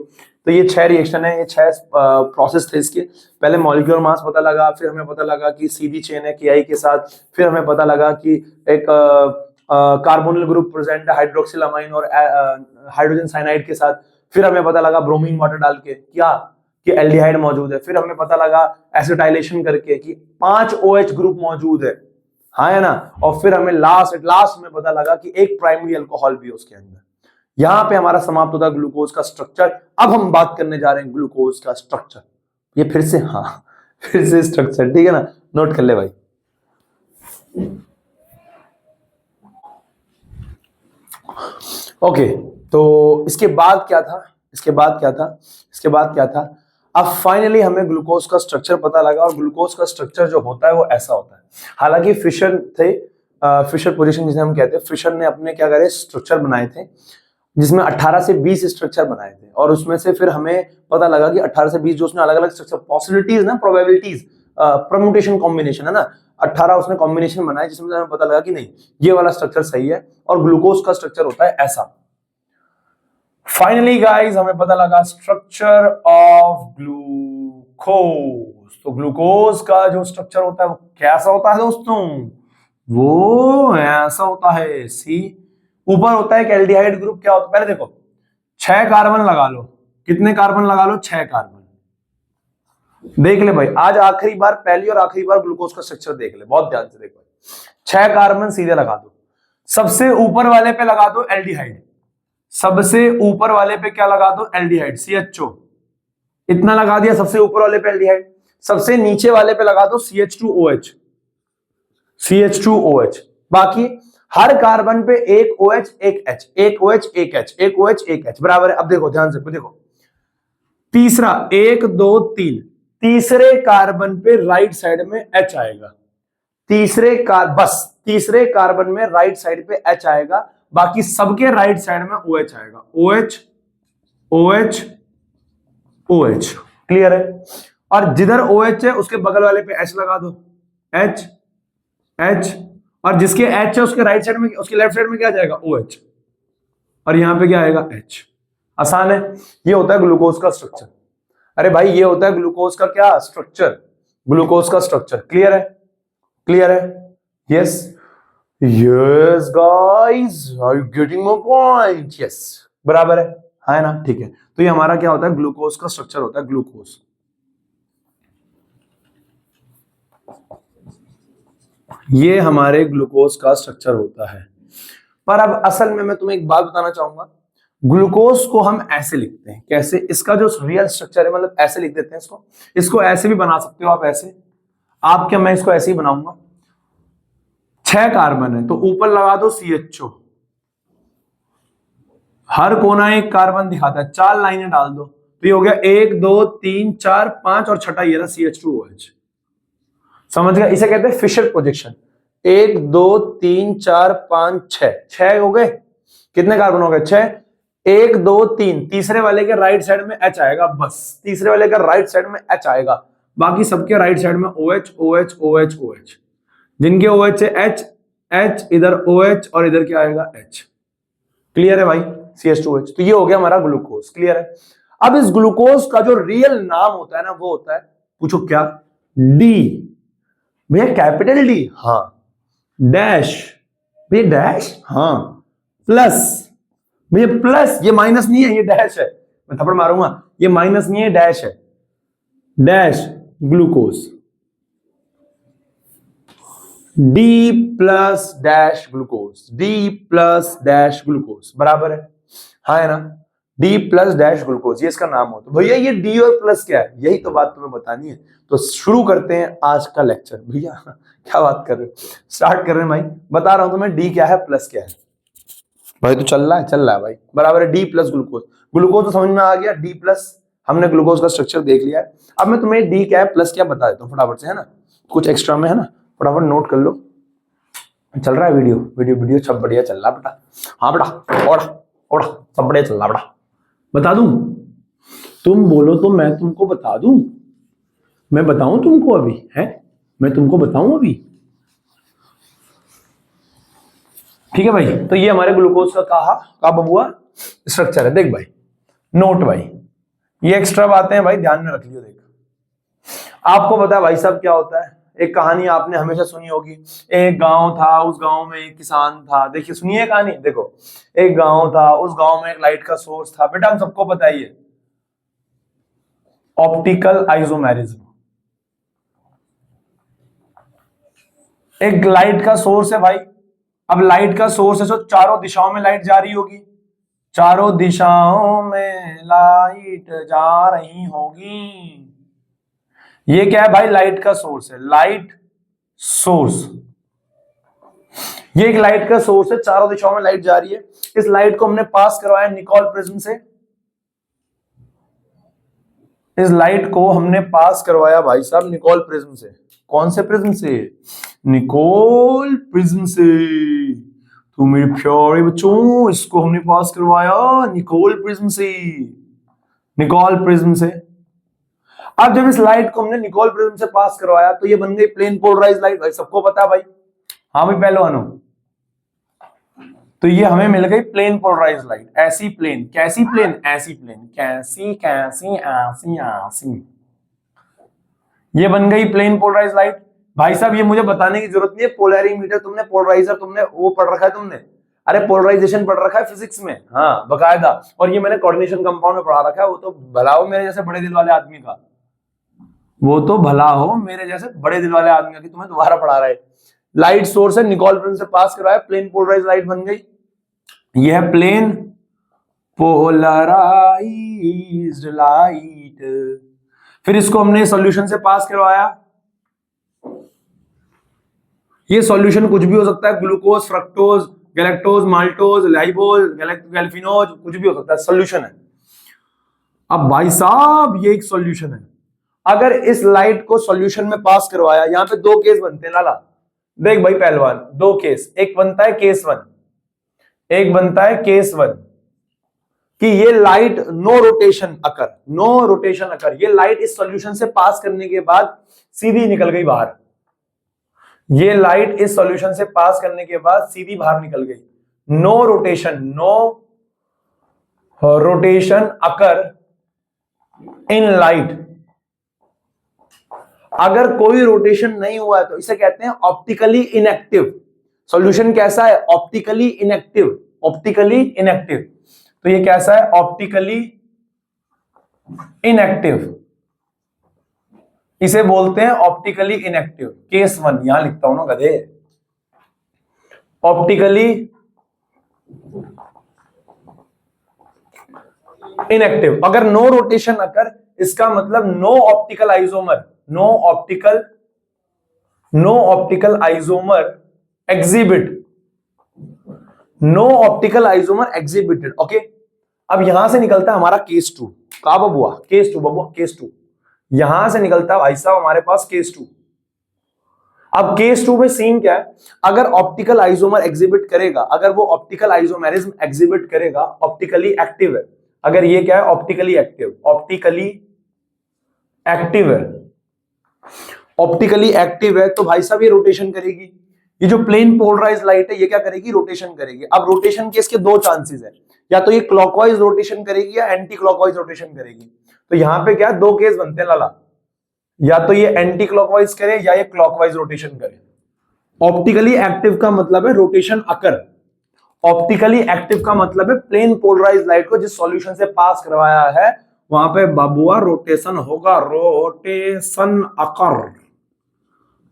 तो ये 6 रिएक्शन है, ये 6 प्रोसेस थे इसके। पहले मॉलिक्यूलर मास पता लगा, फिर हमें पता लगा कि सीधी चेन है KI के साथ, फिर हमें पता लगा कि एक कार्बोनिल ग्रुप प्रेजेंट है हाइड्रोक्सिल अमाइन और हाइड्रोजन साइनाइड के साथ, फिर हमें पता लगा ब्रोमीन वाटर डाल के क्या कि एल्डिहाइड मौजूद है, फिर हमें पता लगा एसिटाइलेशन करके कि 5 OH ग्रुप मौजूद है, हाँ है ना, और फिर हमें लास्ट में पता लगा कि एक प्राइमरी अल्कोहल भी है उसके अंदर। यहां पे हमारा समाप्त होता है ग्लूकोज का स्ट्रक्चर। अब हम बात करने जा रहे हैं ग्लूकोज का स्ट्रक्चर। ये फिर से, हाँ फिर से स्ट्रक्चर, ठीक है ना। नोट कर ले भाई। ओके, तो इसके बाद क्या था, इसके बाद क्या था, इसके बाद क्या था, अब फाइनली हमें ग्लूकोज का स्ट्रक्चर पता लगा, और ग्लूकोज का स्ट्रक्चर जो होता है वो ऐसा होता है। हालांकि फिशर थे, फिशर पोजीशन जिसे हम कहते हैं, फिशर ने अपने क्या करे स्ट्रक्चर बनाए थे, जिसमें 18 से 20 स्ट्रक्चर बनाए थे, और उसमें से फिर हमें पता लगा कि 18 से 20 जो उसने अलग अलग स्ट्रक्चर, पॉसिबिलिटीज ना, प्रोबेबिलिटीज, परम्यूटेशन कॉम्बिनेशन है ना, 18 उसने कॉम्बिनेशन बनाए, जिसमें हमें पता लगा कि नहीं ये वाला स्ट्रक्चर सही है, और ग्लूकोज का स्ट्रक्चर होता है ऐसा। फाइनली गाइस हमें पता लगा स्ट्रक्चर ऑफ ग्लूकोज। तो ग्लूकोज का जो स्ट्रक्चर होता है वो कैसा होता है दोस्तों, वो ऐसा होता है। सी, ऊपर होता है एक एल्डिहाइड ग्रुप, क्या होता है पहले देखो, 6 कार्बन लगा लो, कितने कार्बन लगा लो, 6 कार्बन। देख ले भाई, आज आखिरी बार, पहली और आखिरी बार ग्लूकोज का स्ट्रक्चर देख ले, बहुत ध्यान से देखो। 6 कार्बन सीधे लगा दो, सबसे ऊपर वाले पे लगा दो एल्डिहाइड, सबसे ऊपर वाले पे क्या लगा दो, एल्डिहाइड CHO, इतना लगा दिया सबसे ऊपर वाले पे एल्डिहाइड। सबसे नीचे वाले पे लगा दो CH2OH, CH2OH। बाकी हर कार्बन पे एक OH एक H, एक OH एक H, एक OH एक H, बराबर है। अब देखो ध्यान से देखो, तीसरा 1 2 3, तीसरे कार्बन पे राइट साइड में H आएगा, तीसरे कार्बन में राइट साइड पे H आएगा, बाकी सबके राइट साइड में OH आएगा, OH OH OH, क्लियर है। और जिधर OH है उसके बगल वाले पे H लगा दो, H H, और जिसके H है उसके राइट साइड में, उसके लेफ्ट साइड में क्या जाएगा, OH, और यहां पे क्या आएगा, H। आसान है, ये होता है ग्लूकोज का स्ट्रक्चर। अरे भाई ये होता है ग्लूकोज का क्या स्ट्रक्चर, ग्लूकोज का स्ट्रक्चर। क्लियर है, क्लियर है, yes yes guys, are you getting my point, yes बराबर है ना, ठीक है। तो ये हमारा क्या होता है, ग्लूकोज का स्ट्रक्चर होता है, ग्लूकोज। ये हमारे ग्लूकोज का स्ट्रक्चर होता है। पर अब असल में मैं तुम्हें एक बात बताना चाहूंगा, ग्लूकोज को हम ऐसे लिखते हैं, कैसे, इसका जो रियल स्ट्रक्चर है, मतलब ऐसे लिख देते हैं इसको, इसको ऐसे भी बना सकते हो आप, ऐसे, आप क्या, मैं इसको ऐसे ही बनाऊंगा। 6 कार्बन है तो ऊपर लगा दो CHO, हर कोना एक कार्बन दिखाता है, 4 लाइनें डाल दो, तो ये हो गया 1 2 3 4 5, और छठा ये रहा CH2OH। समझ गया, इसे कहते हैं फिशर प्रोजेक्शन। 1 2 3 4 5 6 हो गए, कितने कार्बन हो गए, 6, 1 2 3, तीसरे वाले के राइट साइड में H आएगा, बस तीसरे वाले का राइट साइड में H आएगा, बाकी सबके राइट साइड में OH OH OH OH, जिनके OH है H H, इधर OH, और इधर क्या आएगा, H। क्लियर है भाई, CH2OH। तो ये हो गया हमारा ग्लूकोज, क्लियर है। अब इस ग्लूकोज का जो रियल नाम होता है ना, वो होता है, पूछो क्या, D। भैया कैपिटल D, हाँ, डैश, भैया डैश, हाँ, प्लस, भैया प्लस, ये माइनस नहीं है, ये डैश है, मैं थप्पड़ मारूंगा, ये माइनस नहीं है, डैश है, dash glucose, D plus dash glucose, D plus dash glucose, बराबर है, हाँ है ना, D प्लस डैश ग्लूकोज, ये इसका नाम होता है। भैया ये D और प्लस क्या है, यही तो बात तुम्हें बतानी है। तो शुरू करते हैं आज का लेक्चर। भैया क्या बात कर रहे हो, स्टार्ट कर रहे हैं भाई, बता रहा हूं तुम्हें D क्या है प्लस क्या है। भाई तो चल रहा है भाई, बराबर है D प्लस ग्लूकोज। ग्लूकोज तो समझ में आ गया, D प्लस, हमने ग्लूकोज का स्ट्रक्चर देख लिया है। अब मैं तुम्हें D क्या है प्लस क्या बता देता हूँ फटाफट से, है ना, कुछ एक्स्ट्रा में है ना, फटाफट नोट कर लो। चल रहा है वीडियो सब बढ़िया चल रहा बेटा, हाँ बेटा, ओढ़ा सब बढ़िया चल रहा बेटा। बता दूं, तुम बोलो तो मैं तुमको बता दूं, मैं बताऊं तुमको अभी, है मैं तुमको बताऊं अभी, ठीक है भाई। तो ये हमारे ग्लूकोज का कहा बबुआ स्ट्रक्चर है। देख भाई, नोट भाई, ये एक्स्ट्रा बातें हैं भाई, ध्यान में रख लियो। देख, आपको पता है भाई साहब क्या होता है, एक कहानी आपने हमेशा सुनी होगी, एक गांव था, उस गांव में एक किसान था। देखिए सुनिए कहानी, देखो, एक गांव था, उस गांव में एक लाइट का सोर्स था। बेटा हम सबको पता ही है, ऑप्टिकल आइसोमेरिज्म, एक लाइट का सोर्स है भाई। अब लाइट का सोर्स है तो चारों दिशाओं में लाइट जा रही होगी, चारों दिशाओं में लाइट जा रही होगी। ये क्या है भाई, लाइट का सोर्स है। Light source. ये एक लाइट का सोर्स है, चारों दिशाओं में लाइट जा रही है। इस लाइट को हमने पास करवाया निकोल प्रिज्म से। इस लाइट को हमने पास करवाया भाई साहब निकोल प्रिज्म से। कौन से प्रिज्म से? निकोल प्रिज्म से। तो मेरे प्यारे बच्चों, इसको हमने पास करवाया निकोल प्रिज्म से। निकोल प्रिज्म से। अब जब इस लाइट को हमने निकोल प्रिज्म से पास करवाया तो ये बन गई प्लेन पोलराइज लाइट। भाई सबको पता है भाई? हाँ भाई पहलवानों। तो ये हमें मिल गई प्लेन पोलराइज लाइट। ऐसी प्लेन, कैसी प्लेन? ऐसी प्लेन, कैसी कैसी ऐसी ऐसी। ये बन गई प्लेन पोलराइज लाइट। भाई साहब ये मुझे बताने की जरूरत नहीं है, पोलैरिमीटर तुमने, पोलराइजर तुमने वो पढ़ रखा है तुमने। अरे पोलराइजेशन पढ़ रखा है फिजिक्स में, हाँ बकायदा। और ये मैंने कोऑर्डिनेशन कंपाउंड में पढ़ा रखा है। वो तो भला हो मेरे जैसे बड़े दिल वाले आदमी का, वो तो भला हो मेरे जैसे बड़े दिल वाले आदमी का कि तुम्हें दोबारा पढ़ा रहा है। लाइट सोर्स है, निकोल प्रिज्म से पास कराया, प्लेन पोलराइज लाइट बन गई। यह है प्लेन पोलराइज्ड लाइट। फिर इसको हमने सॉल्यूशन से पास करवाया। ये सॉल्यूशन कुछ भी हो सकता है, ग्लूकोज, फ्रक्टोज, गैलेक्टोज, माल्टोज, लाइबोज, गैल्फिनोज, कुछ भी हो सकता है, सॉल्यूशन है। अब भाई साहब ये एक सॉल्यूशन है। अगर इस लाइट को सॉल्यूशन में पास करवाया, यहां पे दो केस बनते हैं लाला। देख भाई पहलवान, दो केस, एक बनता है केस वन, एक बनता है केस वन कि ये लाइट नो रोटेशन अकर, नो रोटेशन अकर। ये लाइट इस सॉल्यूशन से पास करने के बाद सीधी निकल गई बाहर। ये लाइट इस सॉल्यूशन से पास करने के बाद सीधी बाहर निकल गई। No rotation, no rotation occur in light. अगर कोई रोटेशन नहीं हुआ है तो इसे कहते हैं ऑप्टिकली इनएक्टिव। सॉल्यूशन कैसा है? Optically inactive. Optically inactive. तो ये कैसा है? Optically inactive. इसे बोलते हैं ऑप्टिकली इनएक्टिव। केस वन यहां लिखता हूं ना गधे। Optically inactive. अगर नो रोटेशन अकर, इसका मतलब no optical isomer, no optical isomer exhibit, no optical isomer exhibited. Okay, अब यहां से निकलता है हमारा केस टू। का बबुआ? केस टू बबुआ, केस टू। यहां से निकलता है भाई साहब हमारे पास केस टू। अब केस टू में सीन क्या है? अगर ऑप्टिकल आइसोमर एग्जिबिट करेगा, अगर वो ऑप्टिकल आइसोमेरिज्म एग्जिबिट करेगा, ऑप्टिकली एक्टिव है। अगर ये क्या है? Optically active. ऑप्टिकली एक्टिव है, ऑप्टिकली एक्टिव है तो भाई साहब ये रोटेशन करेगी। ये जो प्लेन पोलराइज लाइट है ये क्या करेगी? रोटेशन करेगी। अब रोटेशन के इसके दो चांसेस है, या तो ये क्लॉकवाइज रोटेशन करेगी या एंटी क्लॉकवाइज रोटेशन करेगी। तो यहां पे क्या दो केस बनते हैं लाला, या तो ये एंटी क्लॉकवाइज करे या ये क्लॉकवाइज रोटेशन करे। ऑप्टिकली एक्टिव का मतलब है रोटेशन अकर। ऑप्टिकली एक्टिव का मतलब है प्लेन पोलराइज लाइट को जिस सॉल्यूशन से पास करवाया है वहां पे बाबुआ रोटेशन होगा। रोटेशन अकर,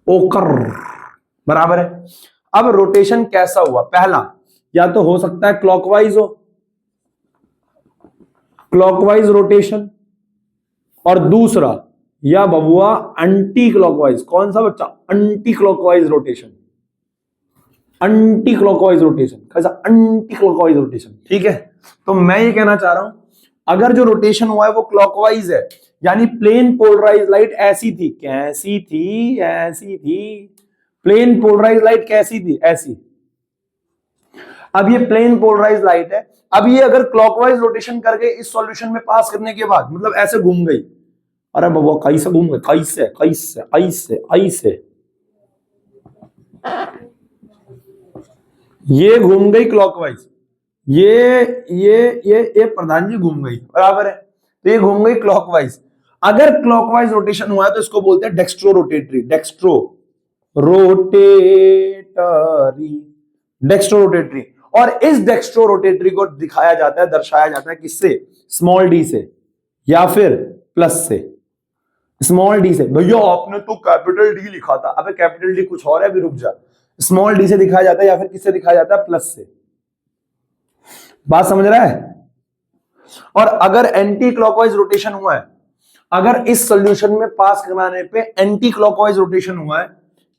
ओकर बराबर है। अब रोटेशन कैसा हुआ? पहला, या तो हो सकता है क्लॉकवाइज हो, क्लॉकवाइज रोटेशन, और दूसरा या बबुआ एंटी क्लॉकवाइज। कौन सा बच्चा? Anti clockwise rotation. Anti clockwise rotation कैसा? Anti clockwise rotation. ठीक है, तो मैं ये कहना चाह रहा हूं अगर जो रोटेशन हुआ है वो क्लॉकवाइज है, यानी प्लेन पोलराइज लाइट ऐसी थी, कैसी थी? ऐसी थी। प्लेन पोलराइज लाइट कैसी थी? ऐसी। अब ये प्लेन पोलराइज लाइट है। अब ये अगर क्लॉकवाइज रोटेशन कर गई इस सॉल्यूशन में पास करने के बाद, मतलब ऐसे घूम गई। अरे बाबा कैसे घूम गई? कैसे कैसे ऐसे ऐसे, ये घूम गई क्लॉकवाइज। ये प्रधान जी घूम गई, बराबर है। तो ये घूम गई क्लॉकवाइज। अगर क्लॉकवाइज रोटेशन हुआ है तो इसको बोलते हैं dextrorotatory. Dextrorotatory, dextrorotatory. और इस डेक्स्ट्रो रोटेटरी को दिखाया जाता है, दर्शाया जाता है किससे? स्मॉल डी से या फिर प्लस से। स्मॉल डी से। भैया आपने तो कैपिटल डी लिखा था। अबे कैपिटल डी कुछ और है, अभी रुक जा। स्मॉल डी से दिखाया जाता है या फिर किससे दिखाया जाता है? प्लस से। बात समझ रहा है? और अगर एंटी क्लॉकवाइज रोटेशन हुआ है, अगर इस सॉल्यूशन में पास कराने पे एंटी क्लॉकवाइज रोटेशन हुआ है,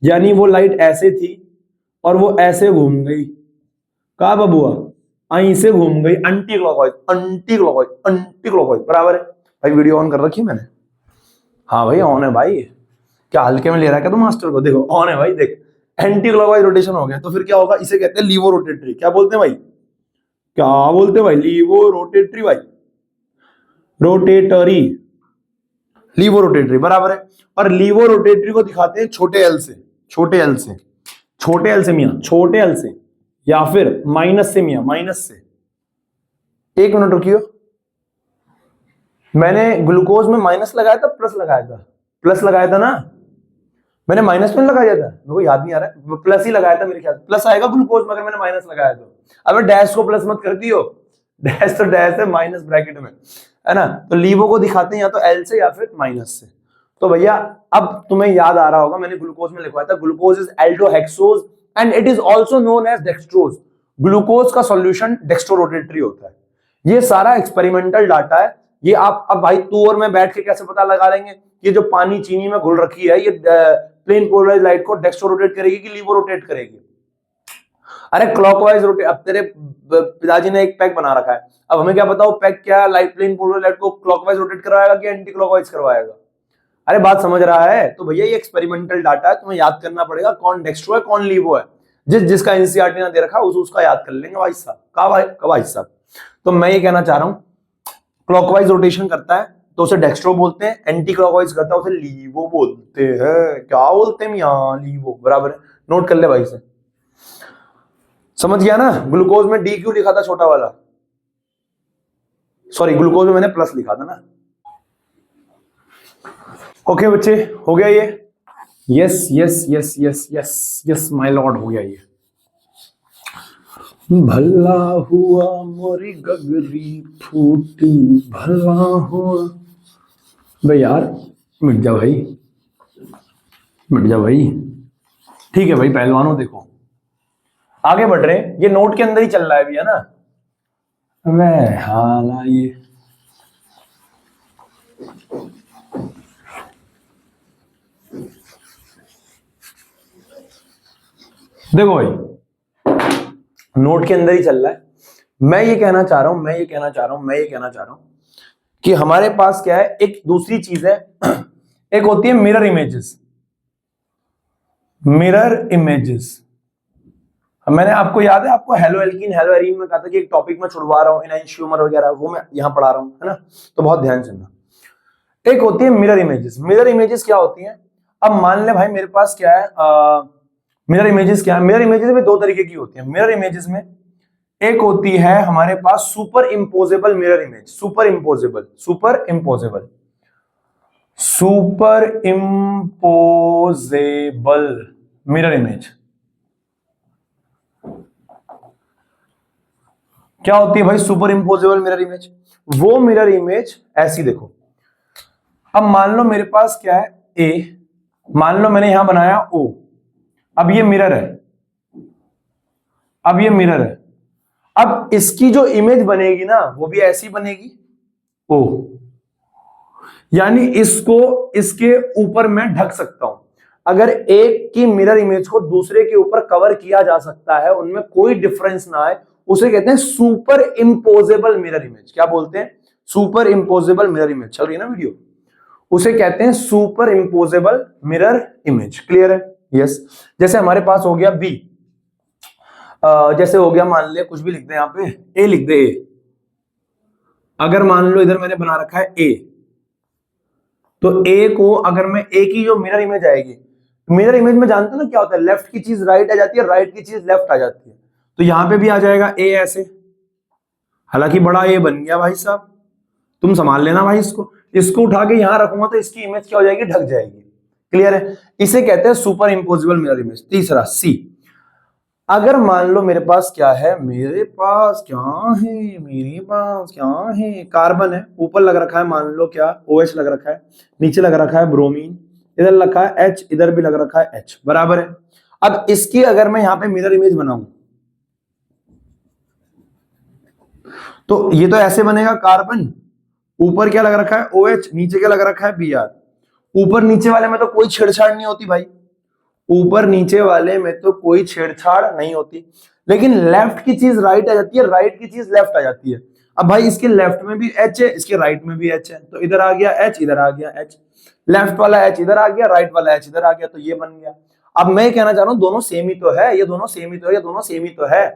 यानी वो लाइट ऐसे थी और वो ऐसे घूम गई, कहा बबुआ, आई से घूम गई anti clockwise, anti clockwise, anti clockwise, बराबर है भाई। वीडियो ऑन कर रखी है मैंने? हाँ भाई ऑन है भाई। क्या हल्के में ले रहा है क्या तू मास्टर को? देखो ऑन है भाई, देख एंटी क्लॉकवाइज रोटेशन हो गया। तो फिर क्या होगा, इसे कहते हैं लीवो रोटेटरी। क्या बोलते हैं भाई, क्या बोलते हैं भाई? लीवो रोटेटरी भाई, रोटेटरी, लीवो रोटेटरी, बराबर है। और लीवो रोटेटरी को दिखाते हैं छोटे एल से, छोटे एल से, छोटे एल से मियां, छोटे एल से, या फिर माइनस से मियां, माइनस से। एक मिनट रुकियो, मैंने ग्लूकोज में माइनस लगाया था प्लस लगाया था? प्लस लगाया था ना, मैंने माइनस में लगाया था, मेरे को याद नहीं आ रहा है, प्लस ही लगाया था मेरे ख्याल। प्लस आएगा ग्लूकोज में अगर मैंने माइनस लगाया तो। अब डैश को प्लस मत कर दियो, डैश तो डैश है माइनस ब्रैकेट में, है ना। तो लीवो को दिखाते हैं या तो एल से या फिर माइनस से। तो भैया अब तुम्हें याद आ रहा होगा, मैंने ग्लूकोज में लिखवाया था glucose is aldohexose and it is also known as dextrose. Glucose का सॉल्यूशन डेक्स्ट्रोरोटेटरी होता है। ये सारा एक्सपेरिमेंटल डाटा है। ये आप अब भाई तू और मैं बैठ के कैसे पता लगा लेंगे ये जो पानी चीनी में घुल रखी है, ये प्लेन पोलराइज लाइट को डेक्स्ट्रो रोटेट करेगी कि लीवो रोटेट करेगी? अरे क्लॉकवाइज रोटेट। अब तेरे पिताजी ने एक पैक बना रखा है, अब हमें क्या पता वो पैक क्या लाइट प्लेन पोलराइज लाइट को क्लॉकवाइज रोटेट करवाएगा कि एंटी क्लॉकवाइज करवाएगा? अरे बात समझ रहा है? तो भैया ये एक्सपेरिमेंटल डाटा है, तुम्हें याद करना पड़ेगा कौन डेक्स्ट्रो है कौन लीवो है। जिसका एनसीईआरटी ना दे रखा उसका याद कर लेंगे भाई साहब। का भाई साहब। तो मैं ये कहना चाह रहा हूं, क्लॉकवाइज रोटेशन करता है तो उसे डेक्स्ट्रो बोलते हैं, एंटी क्लॉकवाइज करता है उसे लीवो बोलते हैं। क्या बोलते हैं यहाँ? लीवो, बराबर है। नोट कर ले भाई से, समझ गया ना? ग्लूकोज में डी क्यू लिखा था छोटा वाला, सॉरी ग्लूकोज में मैंने प्लस लिखा था ना। ओके बच्चे, हो गया ये? Yes yes yes yes yes yes my Lord, हो गया ये। भला हुआ मोरी गगरी फूटी, भला हुआ। भाई यार मिट जा भाई, मिट जा भाई। ठीक है भाई पहलवानों, देखो आगे बढ़ रहे हैं, ये नोट के अंदर ही चल रहा है अभी, है ना? मैं हाला ये देखो भाई नोट के अंदर ही चल रहा है। मैं ये कहना चाह रहा हूं कि हमारे पास क्या है, एक दूसरी चीज है, एक होती है मिरर इमेजेस। मिरर इमेजेस, मैंने आपको याद है, आपको हेलो एल्कीन हेलो एरीन में कहा था कि एक टॉपिक में छुड़वा रहा हूं, एनाइंशियोमर वगैरह, वो मैं यहां पढ़ा रहा हूं, है ना? तो बहुत ध्यान से सुनना। एक होती है मिरर इमेजेस। मिरर इमेजेस क्या होती हैं? अब मान ले भाई मेरे पास क्या है, मिरर इमेजेस क्या है? मिरर इमेजेस में दो तरीके की होती है। मिरर इमेजेस में एक होती है हमारे पास super imposable mirror image, super imposable, super imposable, super imposable mirror image. क्या होती है भाई सुपर इंपोजेबल मिरर इमेज? वो मिरर इमेज ऐसी देखो, अब मान लो मेरे पास क्या है ए, मान लो मैंने यहां बनाया ओ, अब ये मिरर है, अब ये मिरर है, अब इसकी जो इमेज बनेगी ना वो भी ऐसी बनेगी ओ, यानी इसको इसके ऊपर मैं ढक सकता हूं। अगर एक की मिरर इमेज को दूसरे के ऊपर कवर किया जा सकता है, उनमें कोई डिफरेंस ना आए, उसे कहते हैं सुपर इंपोजेबल मिरर इमेज। क्या बोलते हैं? Super imposable mirror image. चल रही है ना वीडियो? उसे कहते हैं super imposable mirror image. Clear है? यस। जैसे हमारे पास हो गया बी, जैसे हो गया मान ले कुछ भी लिख दे, यहां पे ए लिख दे, ए। अगर मान लो इधर मैंने बना रखा है ए, तो ए को अगर मैं ए की जो मिरर इमेज आएगी, मिरर इमेज में जानते हो ना क्या होता है, लेफ्ट की चीज राइट आ जाती है, राइट की चीज लेफ्ट आ जाती है। तो यहां पे भी आ जाएगा ए ऐसे, हालांकि बड़ा ए बन गया भाई साहब, तुम संभाल लेना भाई इसको। इसको उठा के यहां रखूंगा तो इसकी इमेज क्या हो जाएगी, ढक जाएगी। क्लियर है? इसे कहते हैं सुपर इंपोजिबल मिरर इमेज। तीसरा सी, अगर मान लो मेरे पास क्या है, मेरे पास क्या है, कार्बन है, ऊपर लग रखा है मान लो क्या OH लग रखा है, नीचे लग रखा है ब्रोमीन, इधर रखा है H, इधर भी लग रखा है H, बराबर है। अब इसकी अगर मैं यहां पे मिरर इमेज बनाऊं तो ये तो ऐसे बनेगा, कार्बन ऊपर क्या लग रखा है OH, नीचे क्या लग रखा है Br। ऊपर नीचे वाले में तो कोई छेड़छाड़ नहीं होती भाई, ऊपर नीचे वाले में तो कोई छेड़छाड़ नहीं होती, लेकिन लेफ्ट की चीज राइट आ जाती है, राइट की चीज लेफ्ट आ जाती है। अब भाई इसके लेफ्ट में भी एच है, इसके राइट में भी एच है, तो इधर आ गया एच, इधर आ गया एच, लेफ्ट वाला एच इधर आ गया, राइट वाला एच इधर आ गया, तो ये बन गया। अब मैं कहना चाह रहा हूं दोनों सेम ही तो है, ये दोनों सेम ही तो है, ये दोनों सेम ही तो है,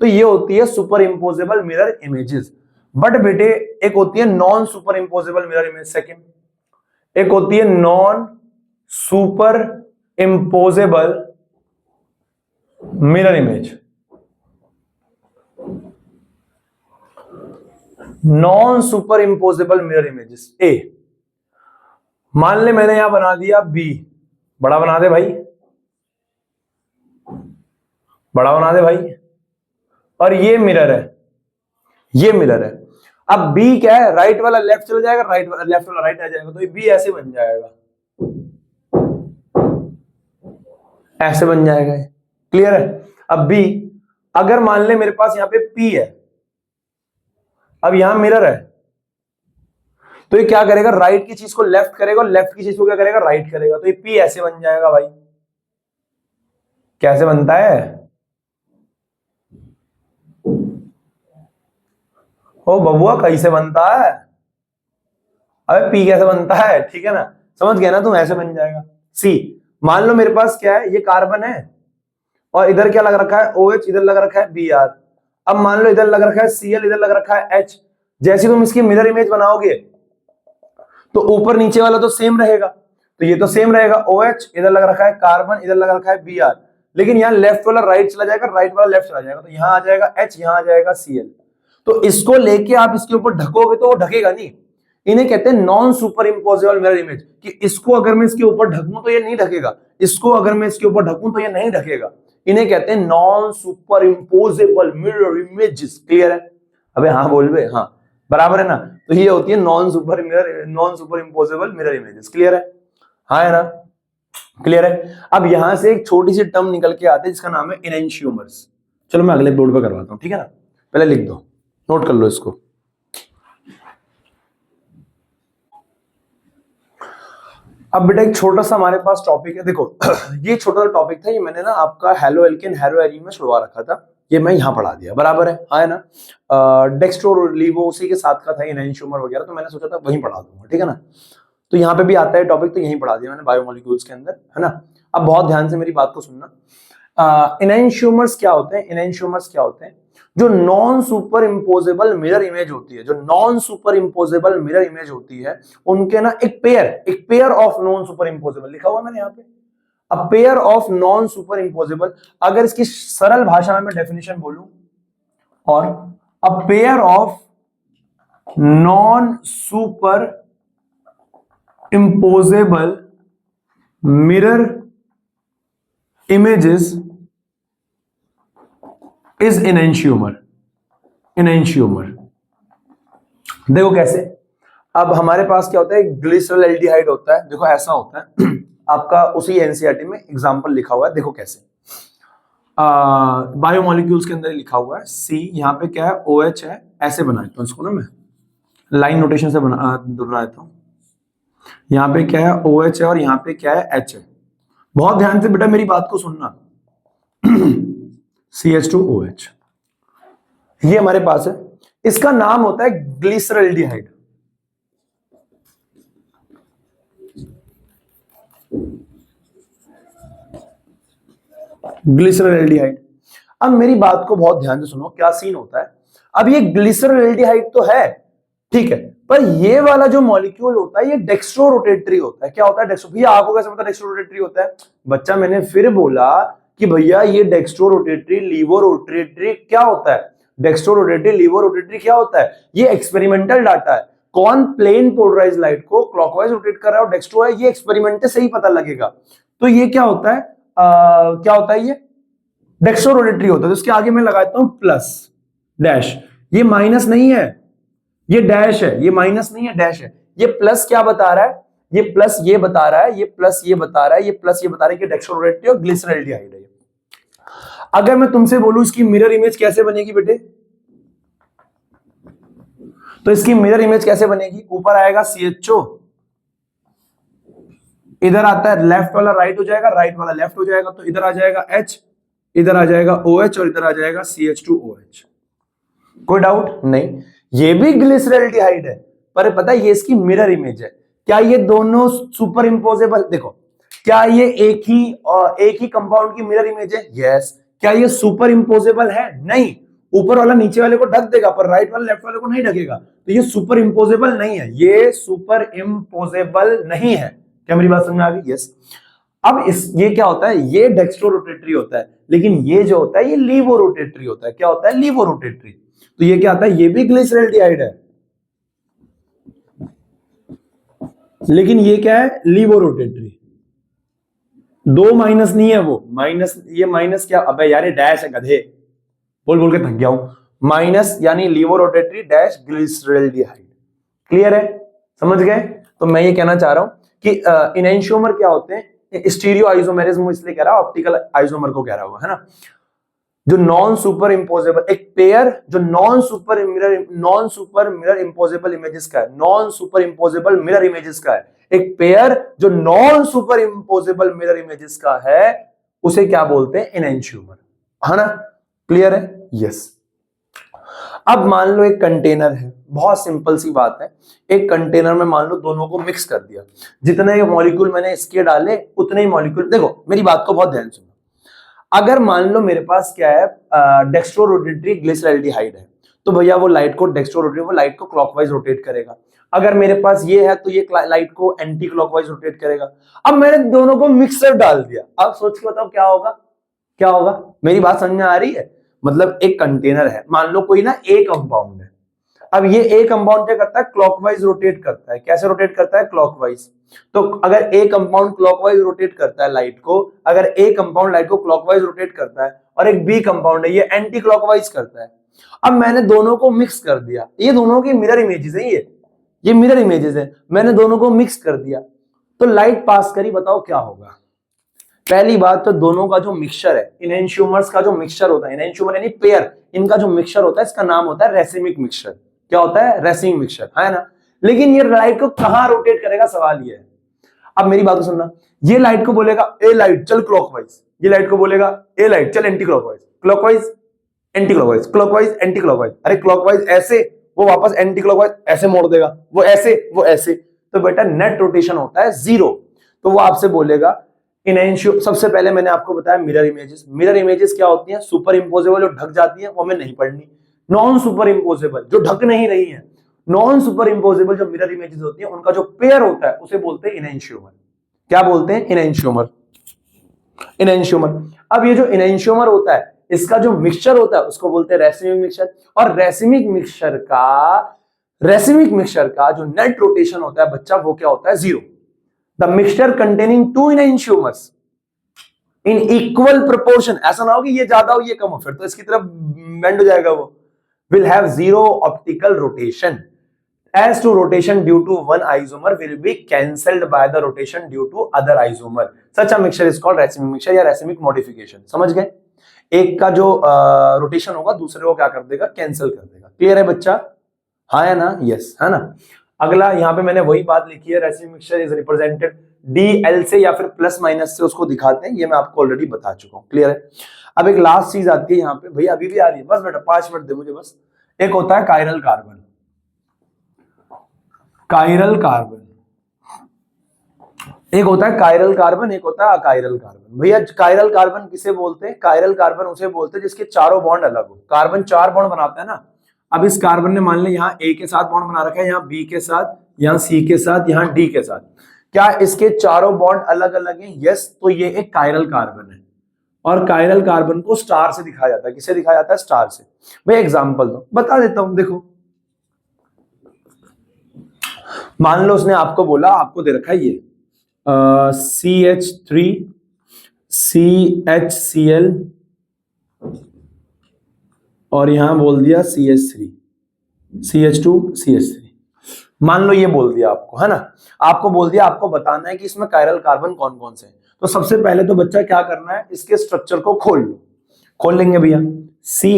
तो ये होती है super imposable mirror images. But बेटे एक होती है non super imposable mirror image, second, एक होती है non super imposable mirror image. Non super imposable mirror images A, मान ले मैंने यहां बना दिया बी, बड़ा बना दे भाई, बड़ा बना दे भाई, और ये मिरर है, ये मिरर है। अब बी क्या है, राइट वाला लेफ्ट चला जाएगा, राइट वाला लेफ्ट वाला राइट आ जाएगा, तो ये बी ऐसे बन जाएगा, ऐसे बन जाएगा, क्लियर है। अब बी, अगर मान ले मेरे पास यहां पे पी है, अब यहां मिरर है, तो ये क्या करेगा, राइट की चीज को लेफ्ट करेगा, लेफ्ट की चीज को क्या करेगा, राइट करेगा, तो ये पी ऐसे बन जाएगा भाई। कैसे बनता है, ओ बबुआ कैसे बनता है, अबे पी कैसे बनता है, ठीक है ना, समझ गया ना तुम, ऐसे बन जाएगा। सी, मान लो मेरे पास क्या है, ये कार्बन है और इधर क्या लग रखा है, OH, इधर लग रखा है Br। अब मान लो इधर लग रखा है Cl, इधर लग रखा है H। जैसे तुम इसकी मिरर इमेज बनाओगे तो ऊपर नीचे वाला तो सेम रहेगा, तो ये तो सेम रहेगा, OH इधर लग रखा है कार्बन, इधर लग रखा है Br, लेकिन यहाँ लेफ्ट वाला राइट चला जाएगा, राइट वाला लेफ्ट चला जाएगा, तो यहाँ आ जाएगा H, यहाँ आ जाएगा Cl। तो इसको लेके आप इसके ऊपर ढकोगे तो वो ढकेगा नहीं, इन्हें कहते हैं non super imposable mirror image, कि इसको अगर मैं इसके ऊपर ढकूं तो ये नहीं ढकेगा, इसको अगर मैं इसके ऊपर ढकूं तो ये नहीं ढकेगा, इन्हें कहते हैं non super imposable mirror images. Clear है, अबे हाँ बोल बे, हाँ बराबर है ना, तो ये होती है non super imposable mirror images. Clear है, हाँ है ना, क्लियर है। अब यहां से एक छोटी सी टर्म निकल के आती है जिसका नाम है इनैंशियोमर्स। चलो मैं अगले बोर्ड पे करवाता हूं, ठीक है ना, पहले लिख दो, नोट कर लो इसको। अब बेटा एक छोटा सा हमारे पास टॉपिक है, देखो ये छोटा सा टॉपिक था, ये मैंने ना आपका हेलो एल्केन हेलो एरीन में छुड़वा रखा था, ये मैं यहाँ पढ़ा दिया, बराबर है, हाँ है ना। डेक्स्ट्रो लीवो उसी के साथ का था, इनैंशियोमर वगैरह, तो मैंने सोचा था वहीं पढ़ा दूंगा, ठीक है ना। तो यहाँ पे भी आता है टॉपिक, तो यहीं पढ़ा दिया मैंने बायोमोलिक्यूल्स के अंदर, है ना। अब बहुत ध्यान से मेरी बात को सुनना। इनैंशियोमर्स क्या होते हैं, इनैंशियोमर्स क्या होते हैं, जो non super imposable mirror image होती है, जो non super imposable mirror image होती है, उनके ना एक pair of non super imposable लिखा हुआ है मैंने यहाँ पे, a pair of non super imposable. अगर इसकी सरल भाषा में मैं डेफिनेशन बोलूं, और a pair of non super imposable mirror images is enantiomer. Enantiomer देखो कैसे, अब हमारे पास क्या होता है, ग्लिसरॉल एल्डिहाइड होता है, देखो ऐसा होता है आपका उसी एनसीईआरटी में एग्जांपल लिखा हुआ है, देखो कैसे, बायोमोलिक्यूल्स के अंदर लिखा हुआ है, सी यहाँ पे क्या है, OH है, ऐसे बना देता हूं इसको ना, मैं लाइन नोटेशन से बना देता हूं, यहाँ पे क्या है, OH है, और यहाँ पे क्या है, H है। बहुत ध्यान से बेटा मेरी बात को सुनना CH2OH, ये हमारे पास है, इसका नाम होता है ग्लिसरॉल्डिहाइड। ग्लिसरॉल्डिहाइड। अब मेरी बात को बहुत ध्यान से सुनो, क्या सीन होता है, अब ये ग्लिसरॉल्डिहाइड तो है, ठीक है, पर ये वाला जो मॉलिक्यूल होता है ये डेक्स्ट्रो रोटेटरी होता है। क्या होता है डेक्स्ट्रो, भैया आपको कैसे पता डेक्स्ट्रो रोटेटरी होता है, बच्चा मैंने फिर बोला कि भैया ये डेक्स्ट्रो रोटेटरी लीवो रोटेटरी क्या होता है, डेक्स्ट्रो रोटेटरी लीवो रोटेटरी क्या होता है, ये एक्सपेरिमेंटल डाटा है, कौन प्लेन पोलराइज लाइट को क्लॉकवाइज रोटेट कर रहा है और डेक्स्ट्रो है, ये एक्सपेरिमेंट से ही पता लगेगा। तो ये क्या होता है, क्या होता है, ये डेक्स्ट्रो रोटेटरी होता है, तो इसके आगे मैं लगाता हूं प्लस डैश, ये माइनस नहीं है, ये डैश है, ये माइनस नहीं है, डैश है, ये प्लस क्या बता रहा है, ये प्लस ये बता रहा है, ये प्लस ये बता रहा है, ये प्लस ये बता रहा है कि डेक्स्ट्रो रोटेटरी और ग्लिसरॉल्डिहाइड है। अगर मैं तुमसे बोलूं इसकी मिरर इमेज कैसे बनेगी बेटे, तो इसकी मिरर इमेज कैसे बनेगी, ऊपर आएगा CHO, इधर आता है लेफ्ट वाला राइट हो जाएगा, राइट वाला लेफ्ट हो जाएगा, तो इधर आ जाएगा H, इधर आ जाएगा OH और इधर आ जाएगा CH2OH। कोई डाउट नहीं? ये भी ग्लिसरॉल्डिहाइड है, पर पता है ये इसकी मिरर इमेज है। क्या ये दोनों सुपर इंपोजेबल? देखो, क्या ये एक ही कंपाउंड की मिरर इमेज है? यस। क्या ये सुपर इंपोजेबल है? नहीं। ऊपर वाला नीचे वाले को ढक देगा पर राइट वाला लेफ्ट वाले को नहीं ढकेगा, तो ये सुपर इंपोजेबल नहीं है, ये सुपर इंपोजेबल नहीं है। क्या मेरी बात समझ में आ गई? यस। अब ये क्या होता है? ये डेक्स्ट्रो रोटेटरी होता है, लेकिन ये जो होता है ये लीवो रोटेटरी होता है। क्या होता है? Laevorotatory. तो ये क्या आता है? ये भी ग्लिसरॉल्डिहाइड है, लेकिन ये क्या है? लीवो रोटेटरी। दो माइनस नहीं है वो, माइनस, ये माइनस क्या? अबे यार ये डैश है गधे, बोल बोल के थक गया हूं। माइनस यानी laevorotatory dash glyceraldehyde. Clear है? समझ गए? तो मैं ये कहना चाह रहा हूं कि इनैंशियोमर क्या होते हैं? स्टीरियो आइसोमेरिज्म इसलिए कह रहा हूं, ऑप्टिकल आइसोमर को कह रहा हूं, है ना? जो नॉन सुपर इंपोजेबल, एक पेयर जो नॉन सुपर मिरर इंपोजेबल इमेजेस का है, non super imposable mirror images का है, एक पेयर जो non super imposable mirror images का है, उसे क्या बोलते हैं? एनेंशियोमर, है ना? क्लियर है? यस। अब मान लो एक कंटेनर है, बहुत सिंपल सी बात है, एक कंटेनर में मान लो दोनों को मिक्स कर दिया, जितने मॉलिक्यूल मैंने इसके डाले उतने ही मॉलिक्यूल, देखो मेरी बात को बहुत ध्यान सुनो, अगर मान लो मेरे पास क्या है, डेक्स्ट्रो रोटेटरी ग्लिसरॉल्डिहाइड है, तो भैया वो लाइट को डेक्स्ट्रो रोटेटरी, वो लाइट को क्लॉकवाइज रोटेट करेगा। अगर मेरे पास ये है तो ये लाइट को एंटी क्लॉकवाइज रोटेट करेगा। अब मैंने दोनों को मिक्सर डाल दिया, अब सोच के बताओ क्या होगा? क्या होगा? मेरी बात समझ में आ रही है? मतलब एक कंटेनर है, मान लो कोई ना ए कंपाउंड है, अब ये ए कंपाउंड क्या करता है? क्लॉकवाइज रोटेट करता है। कैसे रोटेट करता है? क्लॉकवाइज। तो अगर ए कंपाउंड क्लॉकवाइज रोटेट करता है लाइट को, अगर ए कंपाउंड लाइट को क्लॉकवाइज रोटेट करता है और एक बी कंपाउंड है ये एंटी क्लॉकवाइज करता है, अब मैंने दोनों को मिक्स कर दिया, ये दोनों की मिरर इमेजेस है, ये मिरर इमेजेस है, मैंने दोनों को मिक्स कर दिया, तो लाइट पास करी, बताओ क्या होगा? पहली बात तो दोनों का जो मिक्सचर है, इनैंशियोमर्स का जो मिक्सचर होता है, इनैंशियोमर यानी पेयर, इनका जो मिक्सचर होता है इसका नाम होता है रेसिमिक मिक्सचर। क्या होता है? रेसिमिक मिक्सचर, है ना? लेकिन ये लाइट को कहां रोटेट करेगा, सवाल ये है। अब मेरी बात को सुनना, ये लाइट को बोलेगा ए लाइट चल क्लॉकवाइज, ये लाइट को बोलेगा ए लाइट चल anti clockwise, clockwise anti clockwise, clockwise anti clockwise, अरे क्लॉकवाइज ऐसे, वो वापस एंटी क्लॉकवाइज ऐसे मोड़ देगा, वो ऐसे, वो ऐसे, तो बेटा नेट रोटेशन होता है 0। तो वो आपसे बोलेगा इनैंशियो, सबसे पहले मैंने आपको बताया मिरर इमेजेस। मिरर इमेजेस क्या होती हैं? सुपर इंपोजेबल जो ढक जाती हैं, वो हमें नहीं पढ़नी। नॉन सुपर इंपोजेबल जो ढक नहीं रही है, नॉन सुपर इंपोजेबल जो मिरर इमेजेस होती हैं, उनका जो पेयर होता है उसे बोलते हैं इनैंशियोमर। क्या बोलते हैं? इनैंशियोमर। इनैंशियोमर। अब ये जो इनैंशियोमर होता है, इसका जो मिक्सचर होता है उसको बोलते हैं रेसिमिक मिक्सचर, और रेसिमिक मिक्सचर का जो नेट रोटेशन होता है बच्चा, वो क्या होता है? 0। The mixture containing two enantiomers in equal proportion, ऐसा ना हो कि ये ज्यादा हो ये कम हो, फिर तो इसकी तरफ बेंड हो जाएगा, वो will have 0 optical rotation as to rotation due to one isomer will be cancelled by the rotation due to other isomer. Such a mixture is called racemic mixture या racemic modification। समझ गए? एक का जो rotation होगा दूसरे को क्या कर देगा? कैंसिल कर देगा। क्लियर है बच्चा? हाँ है ना? यस, है ना? अगला यहाँ पे मैंने वही बात लिखी है, racemic mixture is represented DL से या फिर प्लस माइनस से, उसको दिखाते हैं, ये मैं आपको ऑलरेडी बता चुका हूँ। क्लियर है? अब एक लास्ट चीज आती है यहाँ पे, भैया अभी भी आ रही है? बस बेटा 5 मिनट दे मुझे बस। एक होता है कायरल कार्बन, कायरल कार्बन, एक होता है कायरल कार्बन, एक होता है अकायरल कार्बन। भैया कायरल कार्बन किसे बोलते हैं? कायरल कार्बन उसे बोलते हैं जिसके चारों बॉन्ड अलग हो। कार्बन 4 बॉन्ड बनाता है ना, अब इस कार्बन ने मान लिया यहाँ ए के साथ बॉन्ड बना रखा है, यहाँ बी के साथ, यहाँ सी के साथ, यहाँ डी के साथ, क्या इसके चारों बॉन्ड अलग अलग हैं? यस। तो ये एक कायरल कार्बन है, और कायरल कार्बन को स्टार से दिखाया जाता है। किसे दिखाया जाता है? स्टार से। मैं एग्जांपल दो, बता देता हूं, देखो मान लो उसने आपको बोला, आपको दे रखा है ये CH3 CHCl और यहां बोल दिया CH3 CH2 CH3, मान लो ये बोल दिया आपको, है ना? आपको बोल दिया, आपको बताना है कि इसमें कायरल कार्बन कौन कौन से हैं। तो सबसे पहले तो बच्चा क्या करना है, इसके स्ट्रक्चर को खोल लो। खोल लेंगे भैया। C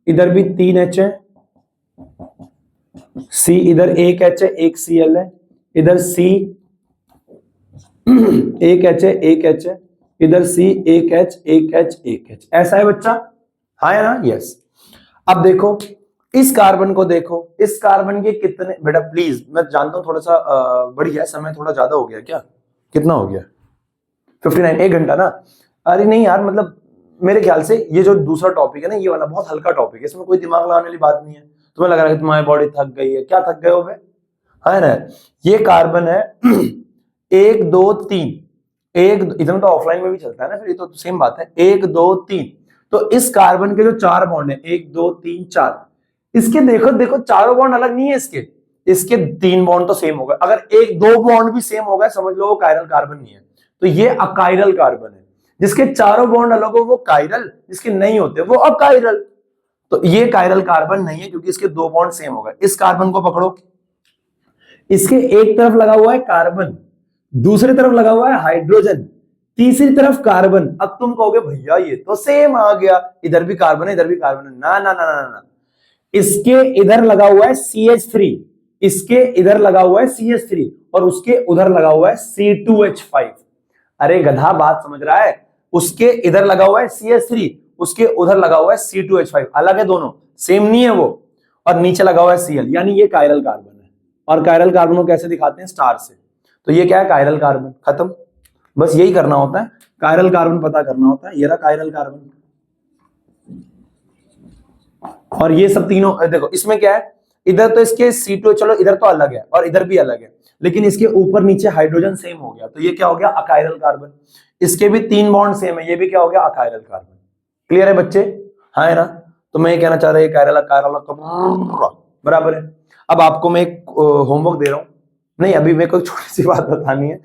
इधर भी 3 H है, C इधर 1 H है, 1 Cl है, इधर C एक एच है, एक एच है, इधर सी, एक एच, एक एच, एक एच, ऐसा है बच्चा, हाँ है ना, यस। अब देखो इस कार्बन को देखो, इस कार्बन के कितने, बेटा प्लीज मैं जानता हूं थोड़ा सा बड़ी है, समय थोड़ा ज्यादा हो गया क्या, कितना हो गया 59, 1 घंटा ना। अरे नहीं यार, मतलब मेरे ख्याल से ये जो दूसरा टॉपिक है ना, ये वाला बहुत हल्का टॉपिक है, इसमें कोई दिमाग लगाने वाली बात नहीं है। तुम्हें लग रहा है कि तुम्हारी बॉडी थक गई है, क्या थक गए हो बे, है ना। ये कार्बन है 1 2 3, एक इधर तो ऑफलाइन में भी चलता है ना, फिर ये तो सेम बात है, 1 2 3। तो इस कार्बन के जो 4 बॉन्ड है, 1 2 3 4, इसके देखो देखो चारों बॉन्ड अलग नहीं है, इसके 3 बॉन्ड तो सेम हो गए, अगर 1 2 बॉन्ड भी सेम हो गए समझ लो वो कायरल कार्बन नहीं है, तो ये अकायरल कार्बन है। जिसके चारों बॉन्ड अलग हो वो कायरल, जिसके नहीं होते वो अकायरल। तो ये कायरल कार्बन नहीं है क्योंकि इसके 2 बॉन्ड सेम हो गए। इस कार्बन को पकड़ो, इसके एक तरफ लगा हुआ है कार्बन, दूसरी तरफ लगा हुआ है हाइड्रोजन, तीसरी तरफ कार्बन। अब तुम कहोगे भैया ये तो सेम आ गया, इधर भी कार्बन है इधर भी कार्बन है, ना ना ना ना ना, इसके इधर लगा हुआ है CH3, इसके इधर लगा हुआ है CH3 और उसके उधर लगा हुआ है C2H5। अरे गधा बात समझ रहा है, उसके इधर लगा हुआ है CH3, उसके उधर लगा हुआ है C2H5, अलग है दोनों, सेम नहीं है वो। और नीचे लगा हुआ है Cl, यानी ये कायरल कार्बन है। और कायरल कार्बन को कैसे दिखाते हैं, स्टार से। तो ये क्या है, कायरल कार्बन, खत्म। बस यही करना होता है, कायरल कार्बन पता करना होता है, ये रहा कायरल कार्बन। और ये सब तीनों देखो, इसमें क्या है, इधर तो इसके C2, चलो इधर तो अलग है और इधर भी अलग है, लेकिन इसके ऊपर नीचे हाइड्रोजन सेम हो गया, तो ये क्या हो गया, अकायरल कार्बन। इसके भी 3 बॉन्ड सेम है, ये भी क्या हो गया, अकायरल कार्बन। क्लियर है बच्चे, हाँ है ना। तो मैं ये कहना चाह रहा हूं कायरल कायरल बराबर है। अब आपको मैं एक होमवर्क दे रहा हूं, नहीं अभी मेरे को छोटी सी बात बतानी है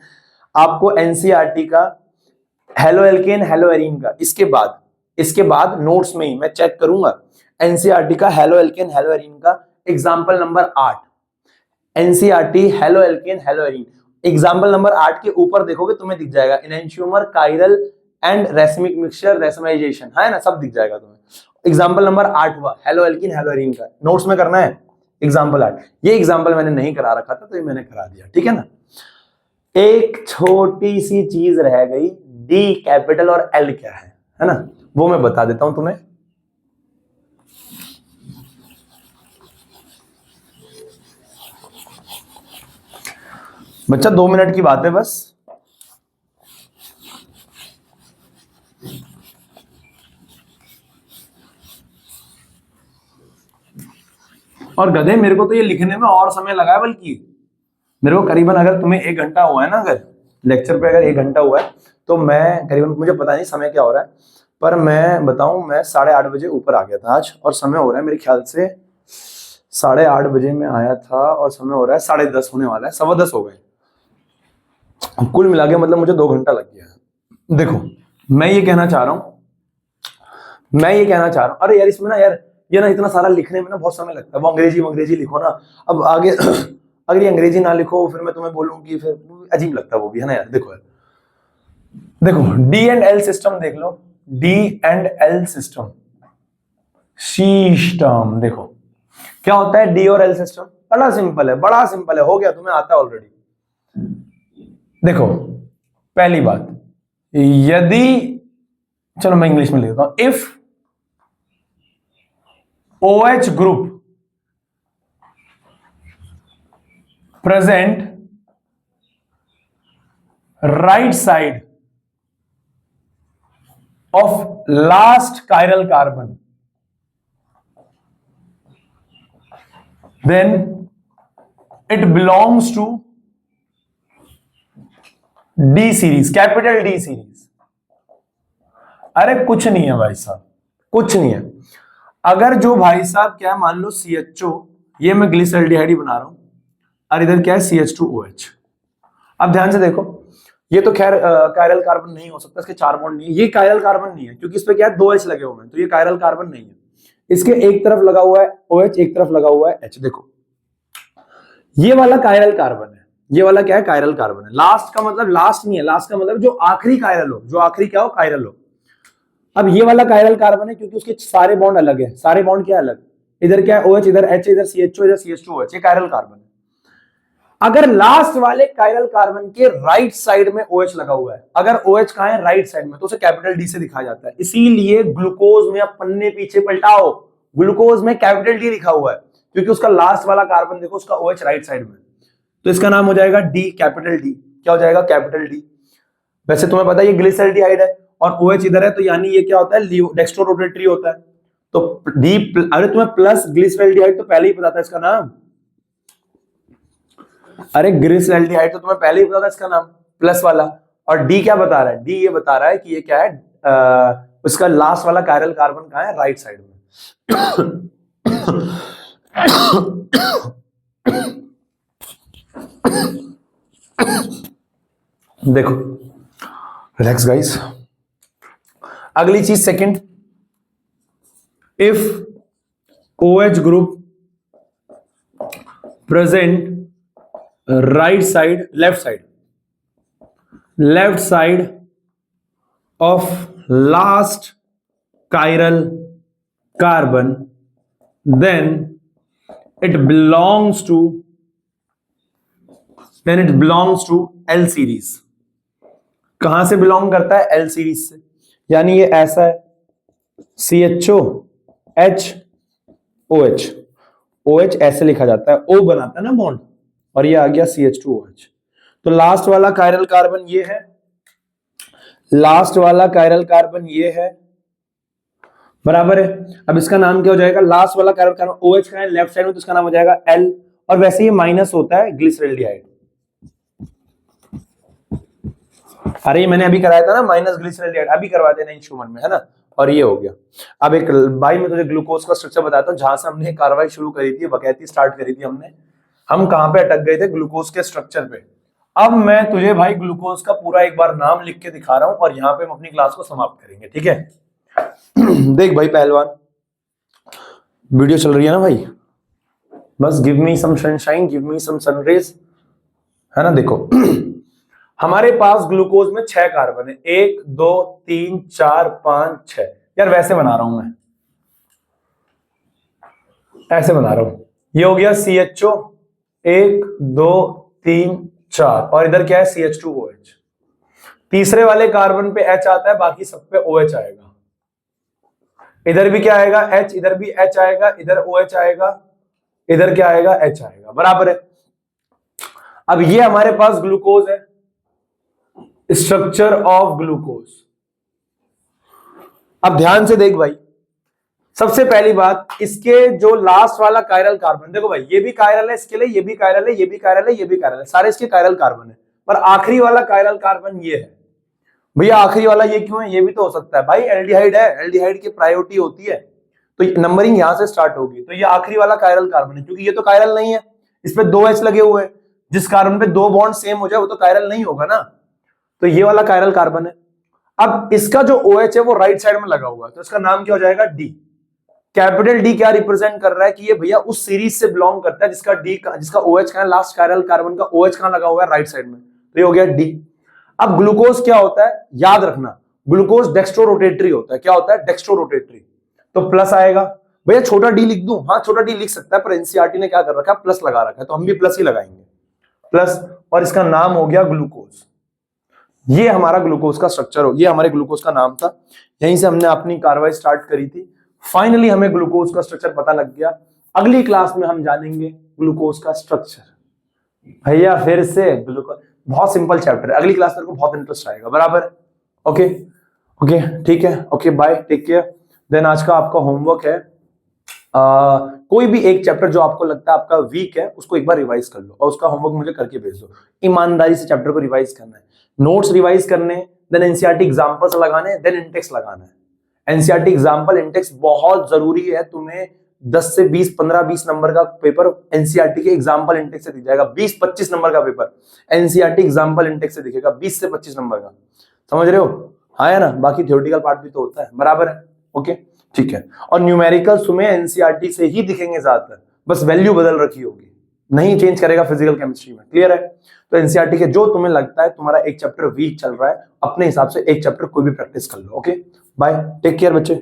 आपको, एनसीईआरटी का हेलो एल्केन हेलो एरीन का, इसके बाद नोट्स में ही मैं चेक करूंगा एनसीईआरटी का हेलो एल्केन हेलो एरीन का example number 8, NCERT halo alkane hello arene example number 8 के ऊपर देखोगे तुम्हें दिख जाएगा enantiomer chiral and racemic mixture racemisation, है ना, सब दिख जाएगा तुम्हें। एग्जांपल नंबर 8 हुआ हेलो एल्केन हेलो एरीन का, नोट्स में करना है एग्जांपल 8। ये एग्जांपल मैंने नहीं करा रखा था तो ये मैंने करा दिया, ठीक है ना। एक छोटी सी चीज रह गई, डी कैपिटल और एल क्या है ना, वो मैं बता देता हूं तुम्हें। बच्चा 2 मिनट की बात है बस। और गधे मेरे को तो ये लिखने में और समय लगा है, बल्कि मेरे को करीबन, अगर तुम्हें 1 घंटा हुआ है ना, अगर लेक्चर पे अगर 1 घंटा हुआ है तो मैं करीबन, मुझे पता नहीं समय क्या हो रहा है, पर मैं बताऊं मैं 8:30 बजे ऊपर आ गया था आज, और समय हो रहा है मेरे ख्याल से 8:30 बजे में आया था और समय हो रहा है 10:30 होने वाला है, 10:15 हो गए कुल मिला के, मतलब मुझे 2 घंटा लग गया। देखो मैं ये कहना चाह रहा हूं, अरे यार इसमें ना यार, ये ना इतना सारा लिखने में ना बहुत समय लगता है, वो अंग्रेजी लिखो ना, अब आगे अगर ये अंग्रेजी ना लिखो फिर मैं तुम्हें बोलूं कि फिर अजीब लगता है वो भी, है ना यार। देखो डी एंड एल सिस्टम देख लो, D and L system, system देखो क्या होता है, डी और एल सिस्टम, बड़ा सिंपल है, हो गया, तुम्हें आता है ऑलरेडी। देखो पहली बात, यदि, चलो मैं इंग्लिश में लिख देता हूं, if OH group present right side of last chiral carbon, then it belongs to D series, capital D series. अरे कुछ नहीं है भाई साहब, कुछ नहीं है। अगर जो भाई साहब क्या, मान लो CHO, ये मैं ग्लिसरल्डिहाइड ही बना रहा हूं, और इधर क्या है CH2OH। अब ध्यान से देखो, ये तो खैर कायरल कार्बन नहीं हो सकता, इसके 4 बॉन्ड नहीं है, ये कायरल कार्बन नहीं है क्योंकि इस पे क्या है 2 H लगे हुए हैं, तो ये कायरल कार्बन नहीं है। इसके एक तरफ लगा हुआ है OH, एक तरफ लगा हुआ है H। देखो ये वाला कायरल कार्बन है, ये वाला क्या है, कायरल कार्बन है। लास्ट का मतलब लास्ट नहीं है, लास्ट का मतलब जो आखिरी कायरल हो, जो आखिरी क्या हो, कायरल हो। अब ये वाला कायरल कार्बन है क्योंकि उसके सारे बॉन्ड अलग है, सारे बॉन्ड क्या अलग, इधर क्या है OH, इधर H, इधर CHO, इधर CH2OH, ये कायरल कार्बन है। अगर लास्ट वाले कायरल कार्बन के राइट साइड में OH लगा हुआ है, अगर OH कहां है, राइट साइड में, तो उसे कैपिटल D से दिखाया जाता है। इसीलिए ग्लूकोज में, आप पन्ने पीछे पलटाओ, ग्लूकोज में कैपिटल D लिखा हुआ है क्योंकि उसका लास्ट वाला कार्बन देखो, उसका OH राइट साइड में, तो इसका नाम हो जाएगा D, कैपिटल D। क्या हो जाएगा, कैपिटल D। वैसे तुम्हें पता है ये ग्लिसरल्डिहाइड है और OH इधर है, तो यानी ये क्या होता है, डेक्स्ट्रो रोटेटरी होता है। तो D, अरे तुम्हें प्लस ग्लिसरल्डिहाइड तो पहले ही पता था इसका नाम, अरे ग्लिसरल्डिहाइड तो तुम्हें पहले ही पता था इसका नाम, प्लस वाला। और D क्या बता रहा है, D ये बता रहा है कि ये क्या है, उसका लास्ट वाला कायरल कार्बन कहां है, राइट साइड में। देखो, रिलैक्स गाइस। अगली चीज second, if OH group present right side, left side of last chiral carbon, then it belongs to L series। कहां से बिलोंग करता है, L सीरीज से। यानी ये ऐसा है, CHO HOH, OH ऐसे लिखा जाता है, O बनाता है ना बॉन्ड, और ये आ गया CH2OH। तो लास्ट वाला कायरल कार्बन ये है, लास्ट वाला कायरल कार्बन ये है, बराबर है। अब इसका नाम क्या हो जाएगा, लास्ट वाला कायरल कार्बन OH का है लेफ्ट साइड में, तो इसका नाम हो जाएगा L। और वैसे ये माइनस होता है ग्लिसरल्डिहाइड, अरे ये मैंने अभी कराया था ना माइनस ग्लिसरल्डिहाइड, अभी करवाते हैं इंस्ट्रूमेंट में, है ना। और ये हो गया। अब एक भाई मैं तुझे ग्लूकोज का स्ट्रक्चर बताता हूँ, जहां से हमने कार्रवाई शुरू करी थी, बकैती स्टार्ट करी थी हमने, हम कहां पे अटक गए थे, ग्लूकोज के स्ट्रक्चर पे। अब मैं तुझे भाई ग्लूकोज का पूरा एक बार नाम लिख के दिखा रहा हूं और यहां पे हम अपनी क्लास को समाप्त करेंगे, ठीक है। देख भाई पहलवान, वीडियो चल रही है ना भाई, बस give me some sunshine, give me some sunrays, है ना। देखो हमारे पास ग्लूकोज में 6 कार्बन है, 1 2 3 4 5 6। यार वैसे बना रहा हूं मैं, ऐसे बना रहा हूं। ये हो गया CHO 1 2 3 4, और इधर क्या है, CH2OH। तीसरे वाले कार्बन पे H आता है, बाकी सब पे OH आएगा। इधर भी क्या आएगा, H, इधर भी H आएगा, इधर OH आएगा, इधर क्या आएगा, H आएगा, बराबर है। अब ये हमारे पास ग्लूकोज है, स्ट्रक्चर ऑफ ग्लूकोज। अब ध्यान से देख भाई, सबसे पहली बात, इसके जो लास्ट वाला कायरल कार्बन, देखो भाई ये भी कायरल है इसके लिए, ये भी कायरल है, ये भी कायरल है, ये भी कायरल है, सारे इसके कायरल कार्बन है, पर आखिरी वाला कायरल कार्बन ये है। भैया आखिरी वाला ये क्यों है, ये भी तो हो सकता है भाई, एल्डिहाइड है, एल्डिहाइड की प्रायोरिटी होती है, तो नंबरिंग यहां से स्टार्ट होगी। तो ये आखिरी वाला कायरल कार्बन है, क्योंकि ये तो कायरल नहीं है, इस पे 2 H लगे हुए हैं, जिस कार्बन पे 2 बॉन्ड सेम हो जाए वो तो कायरल नहीं होगा ना, तो ये वाला कायरल कार्बन है। अब इसका जो OH है वो राइट साइड में लगा हुआ है, तो इसका नाम क्या हो जाएगा, D। कैपिटल D क्या रिप्रेजेंट कर रहा है कि ये भैया उस सीरीज से बिलोंग करता है जिसका OH का लास्ट कायरल कार्बन का OH कहां लगा हुआ है, राइट साइड में, तो ये हो गया D। अब ग्लूकोज क्या होता है, याद रखना, ग्लूकोज डेक्स्ट्रो रोटेटरी होता है। क्या होता है, डेक्स्ट्रो रोटेटरी, तो प्लस आएगा। भैया छोटा D लिख दूं, हाँ छोटा D लिख सकता है, पर एनसीईआरटी ने क्या कर रखा है, प्लस लगा रखा है, तो हम भी प्लस ही लगाएंगे, प्लस, और इसका नाम हो गया ग्लूकोज। ये हमारा ग्लूकोज का स्ट्रक्चर हो, ये हमारे ग्लूकोज का नाम था, यहीं से हमने अपनी कार्रवाई स्टार्ट करी थी। फाइनली हमें ग्लूकोज का स्ट्रक्चर पता लग गया। अगली क्लास में हम जानेंगे ग्लूकोज का स्ट्रक्चर। भैया फिर से ग्लूकोज बहुत सिंपल चैप्टर है, अगली क्लास में को बहुत इंटरेस्ट आएगा, बराबर। ओके ओके ठीक है, okay bye, take care. Then आज का आपका होमवर्क है, कोई भी एक चैप्टर जो आपको लगता है आपका वीक है उसको एक बार रिवाइज कर लो और उसका होमवर्क मुझे करके भेज दो। ईमानदारी से चैप्टर को रिवाइज करना है, नोट्स रिवाइज करने, देन एनसीईआरटी एग्जांपल्स लगाने, देन इंटेक्स लगाना है। एनसीईआरटी एग्जांपल इंटेक्स बहुत जरूरी है, तुम्हें 10 से 20 15-20 नंबर का पेपर एनसीईआरटी के एग्जांपल इंटेक्स से दिख जाएगा। 20-25 नंबर का पेपर एनसीईआरटी एग्जांपल इंटेक्स से दिखेगा, 20 से 25 नंबर का, समझ रहे हो, हाँ है ना। बाकी थ्योरेटिकल पार्ट भी तो होता है, बराबर है, ओके ठीक है। और न्यूमेरिकल तुम्हें एनसीईआरटी से ही दिखेंगे ज्यादातर, बस वैल्यू बदल रखी होगी, नहीं चेंज करेगा फिजिकल केमिस्ट्री में, क्लियर है। तो एनसीईआरटी के जो तुम्हें लगता है तुम्हारा एक चैप्टर वीक चल रहा है, अपने हिसाब से एक चैप्टर कोई भी प्रैक्टिस कर लो। ओके बाय, टेक केयर बच्चे।